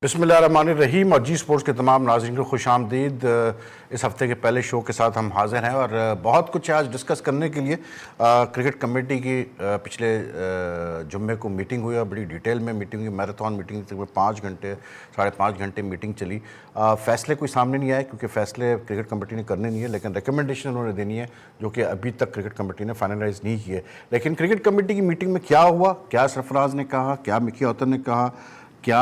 बिस्मिल्लाहिर्रहमानिर्रहीम और जी स्पोर्ट्स के तमाम नाज़रीन को खुशामदीद। इस हफ्ते के पहले शो के साथ हम हाजिर हैं और बहुत कुछ आज डिस्कस करने के लिए। क्रिकेट कमेटी की पिछले जुम्मे को मीटिंग हुई और बड़ी डिटेल में मीटिंग हुई, मैराथन मीटिंग, तकरीबन 5 घंटे 5.5 घंटे मीटिंग चली। फ़ैसले कोई सामने नहीं आए क्योंकि फ़ैसले क्रिकेट कमेटी ने करने नहीं है, लेकिन रिकमेंडेशन उन्होंने देनी है जो कि अभी तक क्रिकेट कमेटी ने फाइनलाइज़ नहीं की है। लेकिन क्रिकेट कमेटी की मीटिंग में क्या हुआ, क्या सरफराज ने कहा, क्या मिकी औतर ने कहा, क्या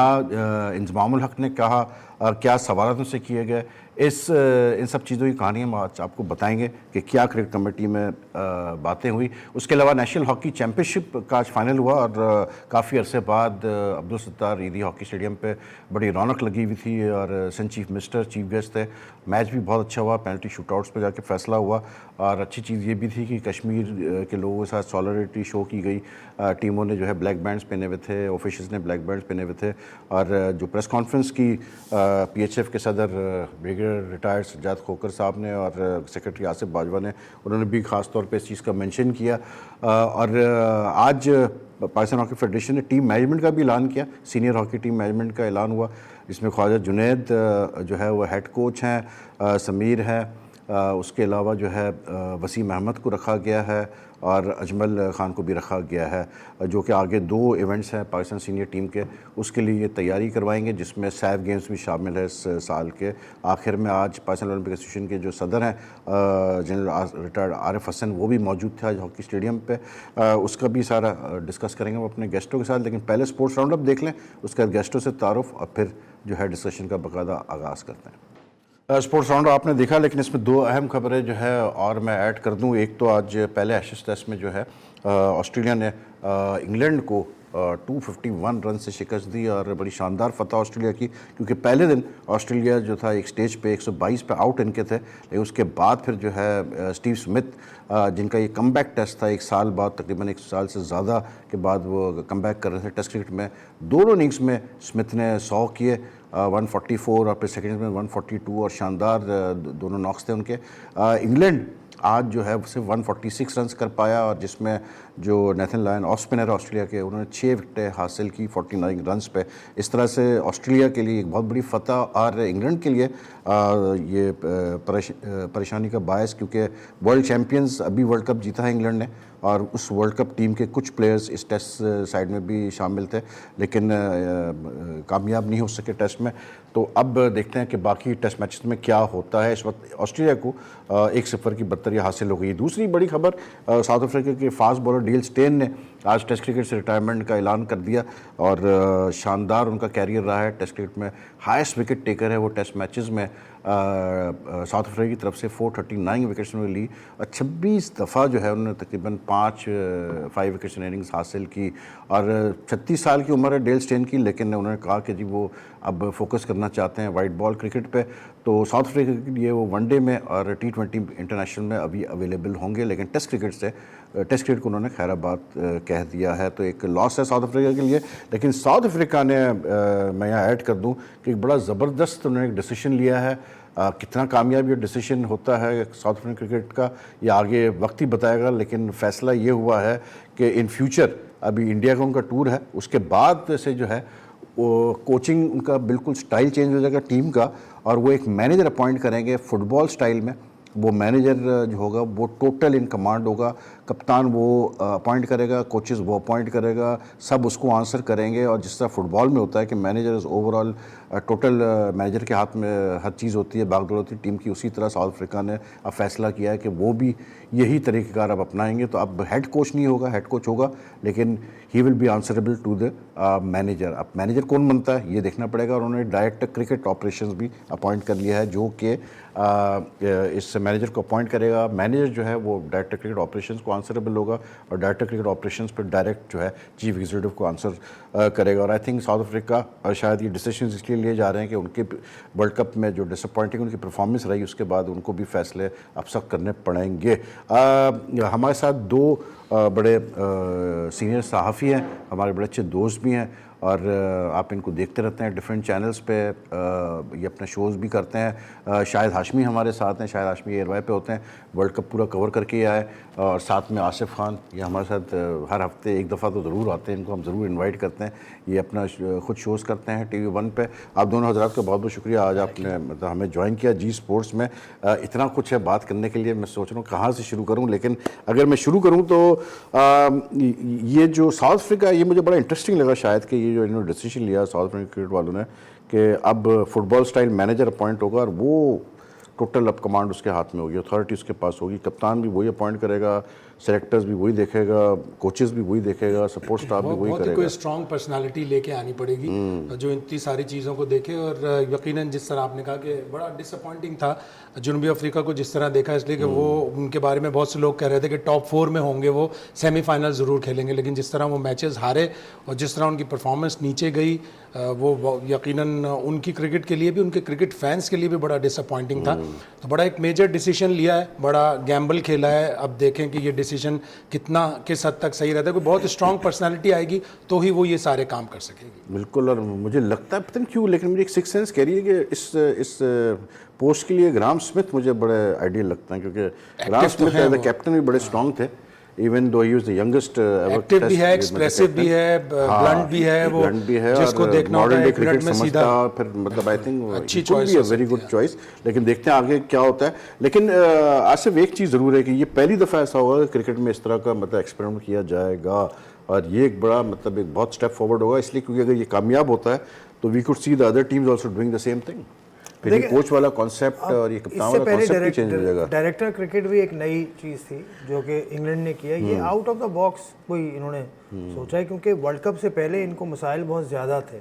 इंज़मामुल हक ने कहा और क्या सवाल उनसे किए गए, इन सब चीज़ों की कहानी हम आज आपको बताएंगे कि क्या क्रिकेट कमेटी में बातें हुई। उसके अलावा नेशनल हॉकी चैम्पियनशिप का आज फाइनल हुआ और काफ़ी अरसे बाद अब्दुल सत्तार ईदी हॉकी स्टेडियम पे बड़ी रौनक लगी हुई थी और सन चीफ मिनिस्टर चीफ गेस्ट थे। मैच भी बहुत अच्छा हुआ, पेनल्टी शूटआउट्स पे जाके फैसला हुआ और अच्छी चीज़ ये भी थी कि कश्मीर के लोगों के साथ सॉलिडरिटी शो की गई। टीमों ने जो है ब्लैक बैंड्स पहने हुए थे, ऑफिशियल्स ने ब्लैक बैंड्स पहने हुए थे और जो प्रेस कॉन्फ्रेंस की PHF के सदर ब्रिगेडियर रिटायर्ड सज्जाद खोकर साहब ने और सेक्रेटरी आसिफ बाजवा ने, उन्होंने भी ख़ास तौर पे इस चीज़ का मेंशन किया। और आज पाकिस्तान हॉकी फेडरेशन ने टीम मैनेजमेंट का भी ऐलान किया, सीनियर हॉकी टीम मैनेजमेंट का ऐलान हुआ, जिसमें ख्वाजा जुनैद जो है वो हेड कोच हैं, समीर है, उसके अलावा जो है वसीम अहमद को रखा गया है और अजमल ख़ान को भी रखा गया है, जो कि आगे 2 इवेंट्स हैं पाकिस्तान सीनियर टीम के, उसके लिए ये तैयारी करवाएंगे, जिसमें सैफ गेम्स भी शामिल है इस साल के आखिर में। आज पाकिस्तान ओलंपिक एसोसिएशन के जो सदर हैं जनरल रिटायर्ड आरिफ हसन, वो भी मौजूद थे आज हॉकी स्टेडियम पे। उसका भी सारा डिस्कस करेंगे वो अपने गेस्टों के साथ, लेकिन पहले स्पोर्ट्स राउंड अप देख लें, उसके बाद गेस्टों से तारुफ और फिर जो है डिस्कशन का बाकायदा आगाज़ करते हैं। स्पोर्ट्स राउंड आपने देखा, लेकिन इसमें 2 अहम खबरें जो है और मैं ऐड कर दूं। एक तो आज पहले एशेज टेस्ट में जो है ऑस्ट्रेलिया ने इंग्लैंड को 251 रन से शिकस्त दी और बड़ी शानदार फतह ऑस्ट्रेलिया की, क्योंकि पहले दिन ऑस्ट्रेलिया जो था एक स्टेज पे 122 पे आउट इनके थे, लेकिन उसके बाद फिर जो है स्टीव स्मिथ, जिनका ये कमबैक टेस्ट था 1 साल बाद, तकरीबन 1 साल से ज़्यादा के बाद वो कमबैक कर रहे थे टेस्ट क्रिकेट में, दोनों इनिंग्स में स्मिथ ने 100 किए, 144 और फिर सेकेंड में 142 और शानदार दोनों नॉक्स थे उनके। इंग्लैंड आज जो है सिर्फ 146 रन्स कर पाया और जिसमें जो Nathan Lyon off spinner Australia के, उन्होंने 6 विकेटें हासिल की 49 रन्स पे। इस तरह से ऑस्ट्रेलिया के लिए एक बहुत बड़ी फतह और इंग्लैंड के लिए ये परेशानी का बायस, क्योंकि वर्ल्ड चैम्पियंस अभी वर्ल्ड कप जीता है इंग्लैंड ने और उस वर्ल्ड कप टीम के कुछ प्लेयर्स इस टेस्ट साइड में भी शामिल थे, लेकिन कामयाब नहीं हो सके टेस्ट में। तो अब देखते हैं कि बाकी टेस्ट मैचेस में क्या होता है। इस वक्त ऑस्ट्रेलिया को 1-0 की बर्तरी हासिल हो गई। दूसरी बड़ी खबर, साउथ अफ्रीका के फास्ट बॉलर डील स्टेन ने आज टेस्ट क्रिकेट से रिटायरमेंट का ऐलान कर दिया और शानदार उनका कैरियर रहा है टेस्ट क्रिकेट में। हाईएस्ट विकेट टेकर है वो टेस्ट मैचेस में, साउथ अफ्रीका की तरफ से 439 विकेट्स उन्होंने ली और 26 दफ़ा जो है उन्होंने तकरीबन 5 विकेट्स इनिंग्स हासिल की और 36 साल की उम्र है डेल स्टेन की, लेकिन उन्होंने कहा कि जी वो अब फोकस करना चाहते हैं वाइट बॉल क्रिकेट पे। तो साउथ अफ्रीका के लिए वो वनडे में और T20 इंटरनेशनल में अभी अवेलेबल होंगे, लेकिन टेस्ट क्रिकेट को उन्होंने खैराबाद कह दिया है, तो एक लॉस है साउथ अफ्रीका के लिए। लेकिन साउथ अफ्रीका ने मैं यहाँ ऐड कर दूँ कि एक बड़ा ज़बरदस्त उन्होंने एक डिसीजन लिया है। कितना कामयाब ये डिसीजन होता है साउथ अफ्रीकन क्रिकेट का, ये आगे वक्त ही बताएगा, लेकिन फ़ैसला ये हुआ है कि इन फ्यूचर, अभी इंडिया का उनका टूर है, उसके बाद से जो है वो कोचिंग उनका बिल्कुल स्टाइल चेंज हो जाएगा टीम का और वो एक मैनेजर अपॉइंट करेंगे फुटबॉल स्टाइल में। वो मैनेजर जो होगा वो टोटल इन कमांड होगा, कप्तान वो अपॉइंट करेगा, कोचेस वो अपॉइंट करेगा, सब उसको आंसर करेंगे। और जिस तरह फुटबॉल में होता है कि manager is overall total, manager के हाथ में हर चीज़ होती है, भागदौड़ होती है टीम की, उसी तरह साउथ अफ्रीका ने अब फैसला किया है कि वो भी यही तरीक़ेकार अब अपनाएंगे। तो अब हेड कोच नहीं होगा, हेड कोच होगा, लेकिन he will be answerable to the manager. अब मैनेजर कौन बनता है ये देखना पड़ेगा और उन्होंने डायरेक्टर क्रिकेट ऑपरेशंस भी अपॉइंट कर लिया है, जो कि इस मैनेजर को अपॉइंट करेगा। मैनेजर जो है वो डायरेक्टर क्रिकेट ऑपरेशंस को आंसरेबल होगा और डायरेक्टर क्रिकेट ऑपरेशंस पर डायरेक्ट जो है चीफ एग्जीक्यूटिव को आंसर करेगा। और आई थिंक साउथ अफ्रीका शायद ये डिसीजंस इसलिए लिए जा रहे हैं कि उनके वर्ल्ड कप में जो डिसअपॉइंटिंग उनकी परफॉर्मेंस रही, उसके बाद उनको भी फैसले अब सख्त करने पड़ेंगे। हमारे साथ 2 बड़े सीनियर सहाफ़ी हैं, हमारे बड़े अच्छे दोस्त भी हैं और आप इनको देखते रहते हैं डिफरेंट चैनल्स पे, ये अपने शोज़ भी करते हैं। शाहिद हाशमी हमारे साथ हैं, शाहिद हाशमी एयरवाई पे होते हैं, वर्ल्ड कप पूरा कवर करके आए, और साथ में आसिफ खान, ये हमारे साथ हर हफ्ते एक दफ़ा तो ज़रूर आते हैं, इनको हम ज़रूर इनवाइट करते हैं। ये अपना खुद शोज़ करते हैं TV1 पे। आप दोनों हज़रात का बहुत बहुत शुक्रिया, आज आपने मतलब हमें ज्वाइन किया जी स्पोर्ट्स में। इतना कुछ है बात करने के लिए, मैं सोच रहा हूँ कहाँ से शुरू करूँ, लेकिन अगर मैं शुरू करूँ तो ये जो साउथ अफ्रीका, ये मुझे बड़ा इंटरेस्टिंग लगा शायद कि ये जो इन्होंने डिसीजन लिया साउथ अफ्रीकन क्रिकेट वालों ने कि अब फुटबॉल स्टाइल मैनेजर अपॉइंट होगा और वो टोटल अब कमांड उसके हाथ में होगी, अथॉरिटी उसके पास होगी, कप्तान भी वही अपॉइंट करेगा, सेलेक्टर्स भी वही देखेगा, कोचेस भी वही देखेगा, सपोर्ट स्टाफ भी वही करेगा। कोई स्ट्रॉन्ग पर्सनालिटी लेके आनी पड़ेगी जो इतनी सारी चीज़ों को देखे। और यकीनन जिस तरह आपने कहा कि बड़ा डिसअपॉइंटिंग था जनूबी अफ्रीका को जिस तरह देखा, इसलिए कि वो उनके बारे में बहुत से लोग कह रहे थे कि टॉप 4 में होंगे, वो सेमीफाइनल ज़रूर खेलेंगे, लेकिन जिस तरह वो मैचेस हारे और जिस तरह उनकी परफॉर्मेंस नीचे गई, वो यकीनन उनकी क्रिकेट के लिए भी, उनके क्रिकेट फैंस के लिए भी बड़ा डिसअपॉइंटिंग था। तो बड़ा एक मेजर डिसीजन लिया है, बड़ा गैम्बल खेला है। अब देखें कि ये डिसीजन कितना किस हद तक सही रहता है। कोई बहुत स्ट्रॉन्ग पर्सनालिटी आएगी तो ही वो ये सारे काम कर सकेगी। बिल्कुल, और मुझे लगता है पता नहीं क्यों, लेकिन मुझे एक सिक्स सेंस कह रही है कि इस पोस्ट के लिए ग्राम स्मिथ मुझे बड़े आइडियल लगता है, क्योंकि ग्राम स्मिथ एज अ कैप्टन भी बड़े स्ट्रॉन्ग थे, even though he was the youngest active भी है, एक्सप्रेसिव भी है, ब्लंट भी है, वो जिसको देखना होता है क्रिकेट में सीधा, फिर मतलब आई थिंक अच्छी चॉइस है, वेरी गुड चॉइस। लेकिन देखते हैं आगे क्या होता है। लेकिन आसिफ, एक चीज़ ज़रूर है कि ये पहली दफ़ा ऐसा होगा कि क्रिकेट में इस तरह का मतलब एक्सपेरिमेंट किया जाएगा, और ये एक बड़ा मतलब एक बहुत स्टेप फॉरवर्ड होगा, इसलिए क्योंकि अगर ये कामयाब होता है तो we could see the other teams also doing the same thing. फिर ये कोच वाला कॉन्सेप्ट और ये कप्तान वाला कॉन्सेप्ट भी चेंज हो जाएगा। डायरेक्टर क्रिकेट भी एक नई चीज़ थी जो कि इंग्लैंड ने किया, ये आउट ऑफ द बॉक्स कोई इन्होंने सोचा है, क्योंकि वर्ल्ड कप से पहले इनको मसाइल बहुत ज़्यादा थे,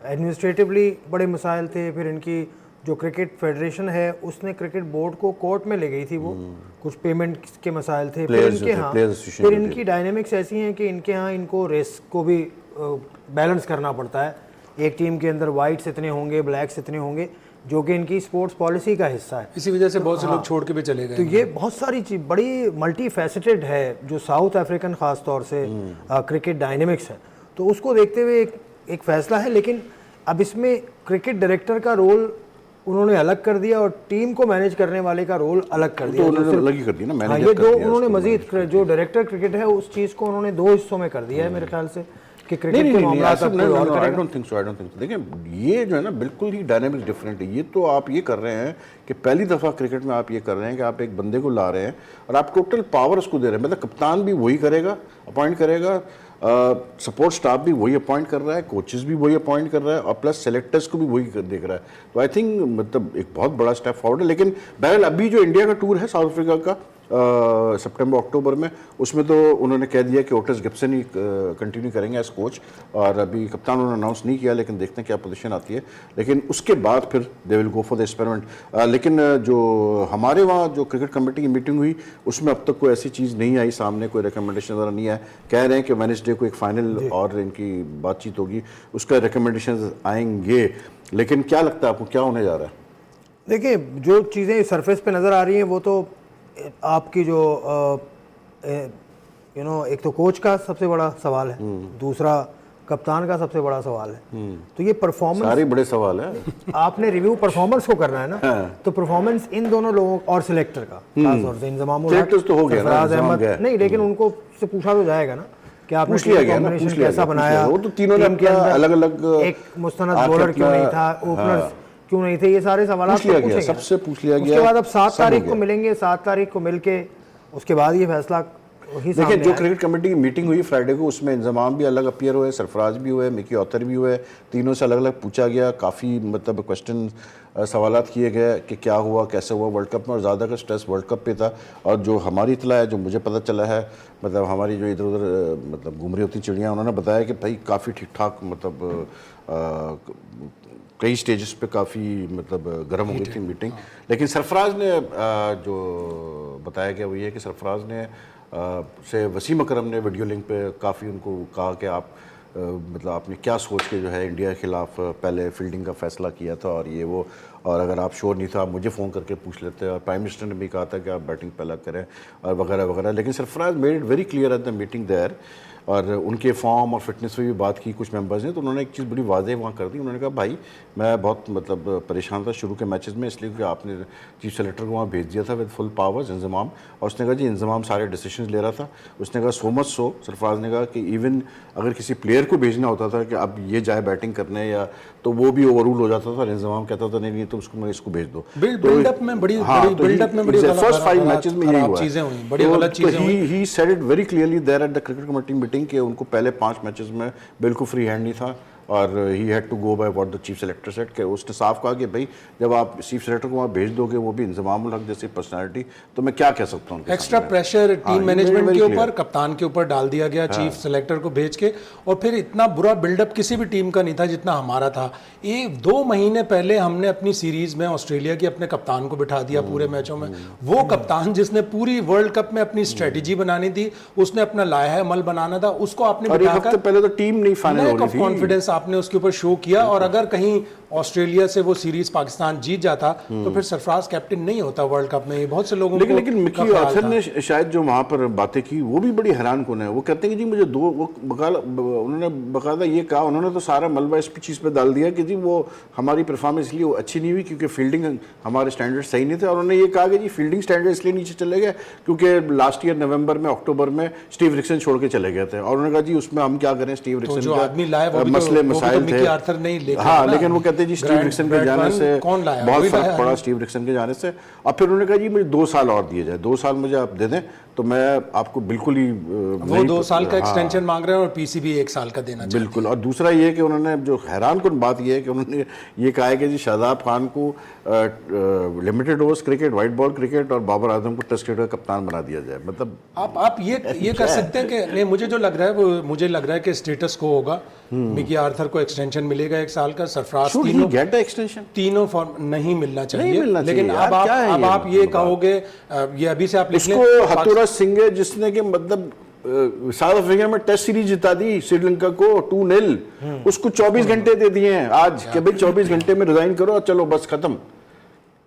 एडमिनिस्ट्रेटिवली बड़े मसाइल थे। फिर इनकी जो क्रिकेट फेडरेशन है उसने क्रिकेट बोर्ड को कोर्ट में ले गई थी, वो कुछ पेमेंट के मसाइल थे। फिर इनके यहाँ फिर इनकी डायनेमिक्स ऐसी हैं कि इनके यहाँ इनको रेस को भी बैलेंस करना पड़ता है। एक टीम के अंदर वाइट्स इतने होंगे, ब्लैक्स इतने होंगे, जो कि इनकी स्पोर्ट्स पॉलिसी का हिस्सा है। इसी वजह से बहुत से लोग छोड़ के भी चले गए। तो ये बहुत सारी चीज बड़ी मल्टी फैसेटेड है जो साउथ अफ्रीकन खास तौर से क्रिकेट डायनेमिक्स है, तो उसको देखते हुए एक फैसला है। लेकिन अब इसमें क्रिकेट डायरेक्टर का रोल उन्होंने अलग कर दिया और टीम को मैनेज करने वाले का रोल अलग कर दिया, तो उन्होंने अलग ही कर दिया ना, ये दो उन्होंने मजीद जो डायरेक्टर क्रिकेट है उस चीज़ को उन्होंने दो हिस्सों में कर दिया है मेरे ख्याल से कि क्रिकेट के मामलात अब कोई और करेगा। I don't think so. देखिए ये जो है ना बिल्कुल ही डायनामिक्स डिफरेंट है। ये तो आप ये कर रहे हैं कि पहली दफ़ा क्रिकेट में आप ये कर रहे हैं कि आप एक बंदे को ला रहे हैं और आप टोटल पावर उसको दे रहे हैं, मतलब कप्तान भी वही करेगा, अपॉइंट करेगा, सपोर्ट स्टाफ भी वही अपॉइंट कर रहा है, कोचेस भी वही अपॉइंट कर रहा है और प्लस सेलेक्टर्स को भी वही देख रहा है। तो आई थिंक मतलब एक बहुत बड़ा स्टेप फॉरवर्ड है। लेकिन बहरहाल अभी जो इंडिया का टूर है साउथ अफ्रीका का सितंबर अक्टूबर में, उसमें तो उन्होंने कह दिया कि ओटिस गिब्सन ही कंटिन्यू करेंगे एज कोच, और अभी कप्तान उन्होंने अनाउंस नहीं किया, लेकिन देखते हैं क्या पोजीशन आती है। लेकिन उसके बाद फिर they will go for the experiment. लेकिन जो हमारे वहाँ जो क्रिकेट कमेटी की मीटिंग हुई उसमें अब तक कोई ऐसी चीज़ नहीं आई सामने, कोई रिकमेंडेशन वगैरह नहीं आया। कह रहे हैं कि वेडनेसडे को एक फाइनल और इनकी बातचीत होगी, उसका रिकमेंडेशन आएंगे। लेकिन क्या लगता है आपको क्या होने जा रहा है? देखिए जो चीज़ें सरफेस पे नज़र आ रही हैं वो तो आपकी जो एक तो कोच का सबसे बड़ा सवाल है, दूसरा कप्तान का सबसे बड़ा सवाल है। तो ये परफॉर्मेंस सारे बड़े सवाल है। आपने रिव्यू परफॉर्मेंस को करना है ना, तो परफॉर्मेंस इन दोनों लोगों और सिलेक्टर का खास तौर से इंजमामुल हक तो हो गया ना, अहमद नहीं, लेकिन उनको से पूछा तो जाएगा ना कि आपने कॉम्बिनेशन कैसा बनाया, वो तो तीनों ने अलग-अलग एक मुस्तनद बॉलर क्यों नहीं था, ओपनर्स क्यों नहीं थे, ये सारे सवाल सबसे पूछ लिया गया। उसके बाद अब 7 तारीख को मिलेंगे, 7 तारीख को मिलके उसके बाद ये फैसला। देखिए जो क्रिकेट कमेटी की मीटिंग हुई फ्राइडे को, उसमें इंजमाम भी अलग अपीयर हुए, सरफराज भी हुए, मिकी ऑथर भी हुए, तीनों से अलग अलग पूछा गया, काफ़ी मतलब क्वेश्चन सवालात किए गए कि क्या हुआ, कैसे हुआ वर्ल्ड कप में, और ज़्यादा का स्ट्रेस वर्ल्ड कप पे था। और जो हमारी इतला है, जो मुझे पता चला है, मतलब हमारी जो इधर उधर मतलब घूम रही होती चिड़ियाँ, उन्होंने बताया कि भाई काफ़ी ठीक ठाक मतलब कई स्टेजेस पे काफ़ी मतलब गर्म हो गई थी मीटिंग। लेकिन सरफराज ने जो बताया गया वो ये कि सरफराज ने से वसीम अकरम ने वीडियो लिंक पे काफ़ी उनको कहा कि आप मतलब आपने क्या सोच के जो है इंडिया के खिलाफ पहले फील्डिंग का फैसला किया था और ये वो, और अगर आप श्योर नहीं थे आप मुझे फ़ोन करके पूछ लेते, और प्राइम मिनिस्टर ने भी कहा था कि आप बैटिंग पहला करें और वगैरह वगैरह। लेकिन Sarfaraz made it very clear at the meeting there, और उनके फॉर्म और फिटनेस पे भी बात की कुछ मेंबर्स ने, तो उन्होंने एक चीज़ बड़ी वाज़ेह वहाँ कर दी। उन्होंने कहा भाई मैं बहुत मतलब परेशान था शुरू के मैचेस में, इसलिए कि आपने चीफ सेलेक्टर को वहाँ भेज दिया था विद फुल पावर्स इंजमाम, और उसने कहा जी इंजमाम सारे डिसीजन ले रहा था। उसने कहा सो मच सो, सरफराज ने कहा कि इवन अगर किसी प्लेयर को भेजना होता था कि अब ये जाए बैटिंग करने या, तो वो भी ओवररूल हो जाता था। इंजमाम कहता था नहीं नहीं तो उसको मैं इसको भेज दो। बिल्डअप में बड़ी बिल्डअप में बड़ी फर्स्ट 5 मैचेस में यही हुआ चीजें हुई, बड़ी गलत चीजें हुई। He said it very clearly there at the cricket committee meeting कि उनको पहले 5 मैचेस में बिल्कुल फ्री हैंड नहीं था, और he had to go by what the chief selector said. कि उसने साफ कहा कि भाई जब आप चीफ सेलेक्टर को वहाँ भेज दोगे, वो भी इंजमाम उल हक जैसी पर्सनालिटी, तो मैं क्या कह सकता हूँ। एक्स्ट्रा प्रेशर टीम मैनेजमेंट के ऊपर, कप्तान के ऊपर डाल दिया गया चीफ सेलेक्टर को भेज के, और फिर इतना बुरा बिल्डअप किसी भी टीम का नहीं था जितना हमारा था। ये 2 महीने पहले हमने अपनी सीरीज में ऑस्ट्रेलिया की अपने कप्तान को बिठा दिया पूरे मैचों में। वो कप्तान जिसने पूरी वर्ल्ड कप में अपनी स्ट्रेटेजी बनानी थी, उसने अपना लाया अमल बनाना था, उसको आपने बिठाकर पहले तो टीम नहीं फाइनल हो रही थी, कॉन्फिडेंस आपने उसके ऊपर शो किया। और अगर कहीं ऑस्ट्रेलिया से वो सीरीज पाकिस्तान जीत जाता तो फिर सरफराज कैप्टन नहीं होता वर्ल्ड कप में। ये बहुत से लोगों को लेकिन मिकी आर्थर ने शायद जो वहाँ पर बातें की वो भी बड़ी हैरान कौन है। वो कहते हैं कि जी मुझे उन्होंने बकायदा ये कहा, उन्होंने तो सारा मलबा इस चीज़ पे डाल दिया कि जी वो हमारी परफॉर्मेंस इसलिए वो अच्छी नहीं हुई क्योंकि फील्डिंग हमारे स्टैंडर्ड सही नहीं थे। और उन्होंने ये कहा कि जी फील्डिंग स्टैंडर्ड इसलिए नीचे चले गए क्योंकि लास्ट ईयर नवंबर में अक्टूबर में स्टीव रिक्सन छोड़ के चले गए थे। और उन्होंने कहा जी उसमें हम क्या करें, स्टीव रिक्सन का मसले मसाइल थे। हाँ, लेकिन वो कहते हैं जी स्टीव रिक्सन के जाने से बहुत फर्क पड़ा, स्टीव रिक्सन के जाने से। और फिर उन्होंने कहा जी मुझे 2 साल और दिए जाए, 2 साल मुझे आप दे दें तो मैं आपको बिल्कुल ही वो 2 साल का एक्सटेंशन मांग रहे हैं और पीसीबी 1 साल का देना चाहिए। बिल्कुल। और दूसरा ये कि उन्होंने जो हैरान कुन बात ये है कि उन्होंने ये कहा है कि जी शादाब खान को limited overs cricket, white ball cricket और बाबर आजम को टेस्ट क्रिकेट का कप्तान बना दिया जाए। मतलब आप ये कर सकते हैं कि नहीं, मुझे जो लग रहा है वो मुझे लग रहा है कि स्टेटस को होगा, मिकी आर्थर को एक्सटेंशन मिलेगा 1 साल का, सरफराज तीनों फॉर्म नहीं मिलना चाहिए। लेकिन अब आप ये कहोगे, ये अभी से आप लिख लें, हथुरा सिंह है जिसने कि मतलब साउथ अफ्रीका में टेस्ट सीरीज जिता दी श्रीलंका को 2-0, उसको 24 घंटे दे दिए हैं आज कि भाई 24 घंटे में रिजाइन करो और चलो बस खत्म।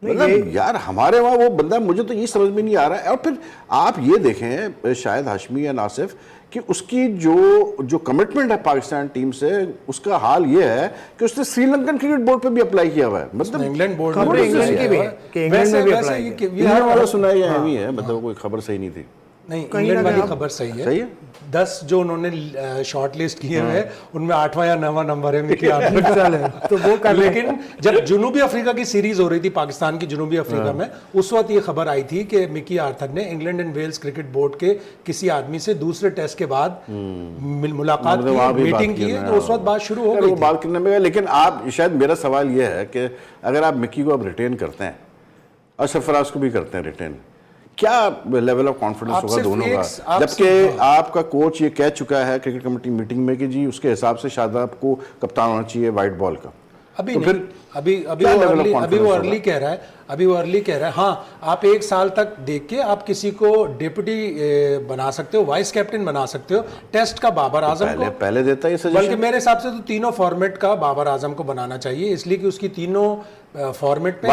मतलब यार हमारे वहाँ वो बंदा, मुझे तो ये समझ में नहीं आ रहा है। और फिर आप ये देखें शायद हाशमी या नासिफ कि उसकी जो कमिटमेंट है पाकिस्तान टीम से, उसका हाल ये है कि उसने श्रीलंकन क्रिकेट बोर्ड पे भी अप्लाई किया हुआ है। मतलब इंग्लैंड बोर्ड में वाला सुना है, मतलब कोई खबर सही नहीं थी। नहीं, इंग्लैंड वाली खबर सही है। 10 जो उन्होंने शॉर्ट लिस्ट किए हुए हैं उनमें 8वां या 9वां नंबर है मिकी आर्थर है, तो वो कर। लेकिन जब जनूबी अफ्रीका की सीरीज हो रही थी पाकिस्तान की जनूबी अफ्रीका में, उस वक्त ये खबर आई थी कि मिकी आर्थर ने England and Wales cricket board के किसी आदमी से दूसरे टेस्ट के बाद मुलाकात की, मीटिंग की, तो उस वक्त बात शुरू हो गई बात करने में। लेकिन आप शायद मेरा सवाल ये है कि अगर आप मिकी को अब रिटेन करते हैं और सरफराज को भी करते हैं रिटेन, क्या लेवल ऑफ कॉन्फिडेंस होगा दोनों का, जबकि आपका कोच ये कह चुका है क्रिकेट कमेटी मीटिंग में कि जी उसके हिसाब से शादाब को कप्तान होना चाहिए वाइट बॉल का। अभी तो नहीं, अभी वो अर्ली कह रहा है। हाँ, आप 1 साल तक देख के आप किसी को डिप्टी बना सकते हो, वाइस कैप्टन बना सकते हो। टेस्ट का बाबर आजम को पहले देता है, बल्कि मेरे हिसाब से तो तीनों फॉर्मेट का बाबर आजम को बनाना चाहिए, इसलिए कि उसकी तीनों फॉर्मेट में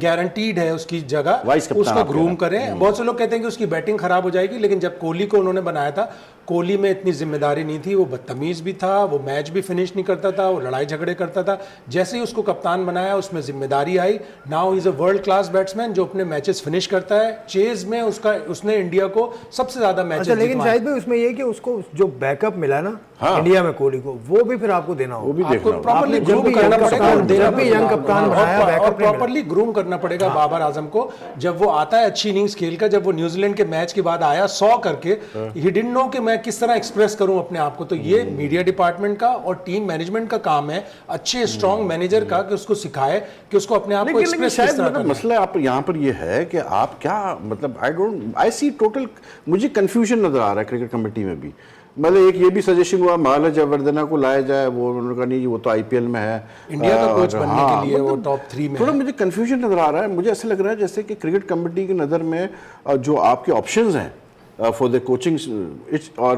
गारंटीड है उसकी जगह, उसको ग्रूम करें। बहुत से लोग कहते हैं कि उसकी बैटिंग खराब हो जाएगी, लेकिन जब कोहली को उन्होंने बनाया था, कोहली में इतनी जिम्मेदारी नहीं थी, वो बदतमीज भी था, वो मैच भी फिनिश नहीं करता था, वो लड़ाई झगड़े करता था। जैसे ही उसको कप्तान बनाया उसमें जिम्मेदारी आई। Now is a world class batsman जो अपने मैचेस फिनिश करता है। चेज में उसने इंडिया को सबसे ज्यादा मैचेस जितवाए। लेकिन शायद भाई उसमें ये कि उसको जो बैकअप मिला ना इंडिया में कोहली को, वो भी फिर आपको देना होगा, वो भी देखना होगा। प्रॉपर्ली ग्रूम करना पड़ेगा और प्रॉपर्ली ग्रूम करना पड़ेगा बाबर आजम को। जब वो आता है अच्छी इनिंग्स खेल कर, जब वो न्यूजीलैंड के मैच के बाद आया 100 करके, ही डिडंट नो कि मैं किस तरह एक्सप्रेस करूं अपने आप को। तो ये मीडिया डिपार्टमेंट का और टीम मैनेजमेंट का काम है, अच्छे स्ट्रांग मैनेजर का, कि उसको सिखाए कि उसको अपने आप को एक्सप्रेस किस तरह करना है। मसला आप यहाँ पर ये है कि आप क्या मतलब आई सी टोटल, मुझे कंफ्यूजन नजर आ रहा है क्रिकेट कमेटी में भी। मतलब एक ये भी सजेशन हुआ महाल जयवर्धना को लाया जाए, वो उन्होंने कहा नहीं वो तो आईपीएल में है, इंडिया का कोच बनने के लिए वो टॉप 3 में। थोड़ा मुझे कंफ्यूजन नजर आ रहा है। मुझे ऐसा लग रहा है जैसे कि क्रिकेट कमेटी की नज़र में जो आपके ऑप्शंस हैं फॉर द कोचिंग और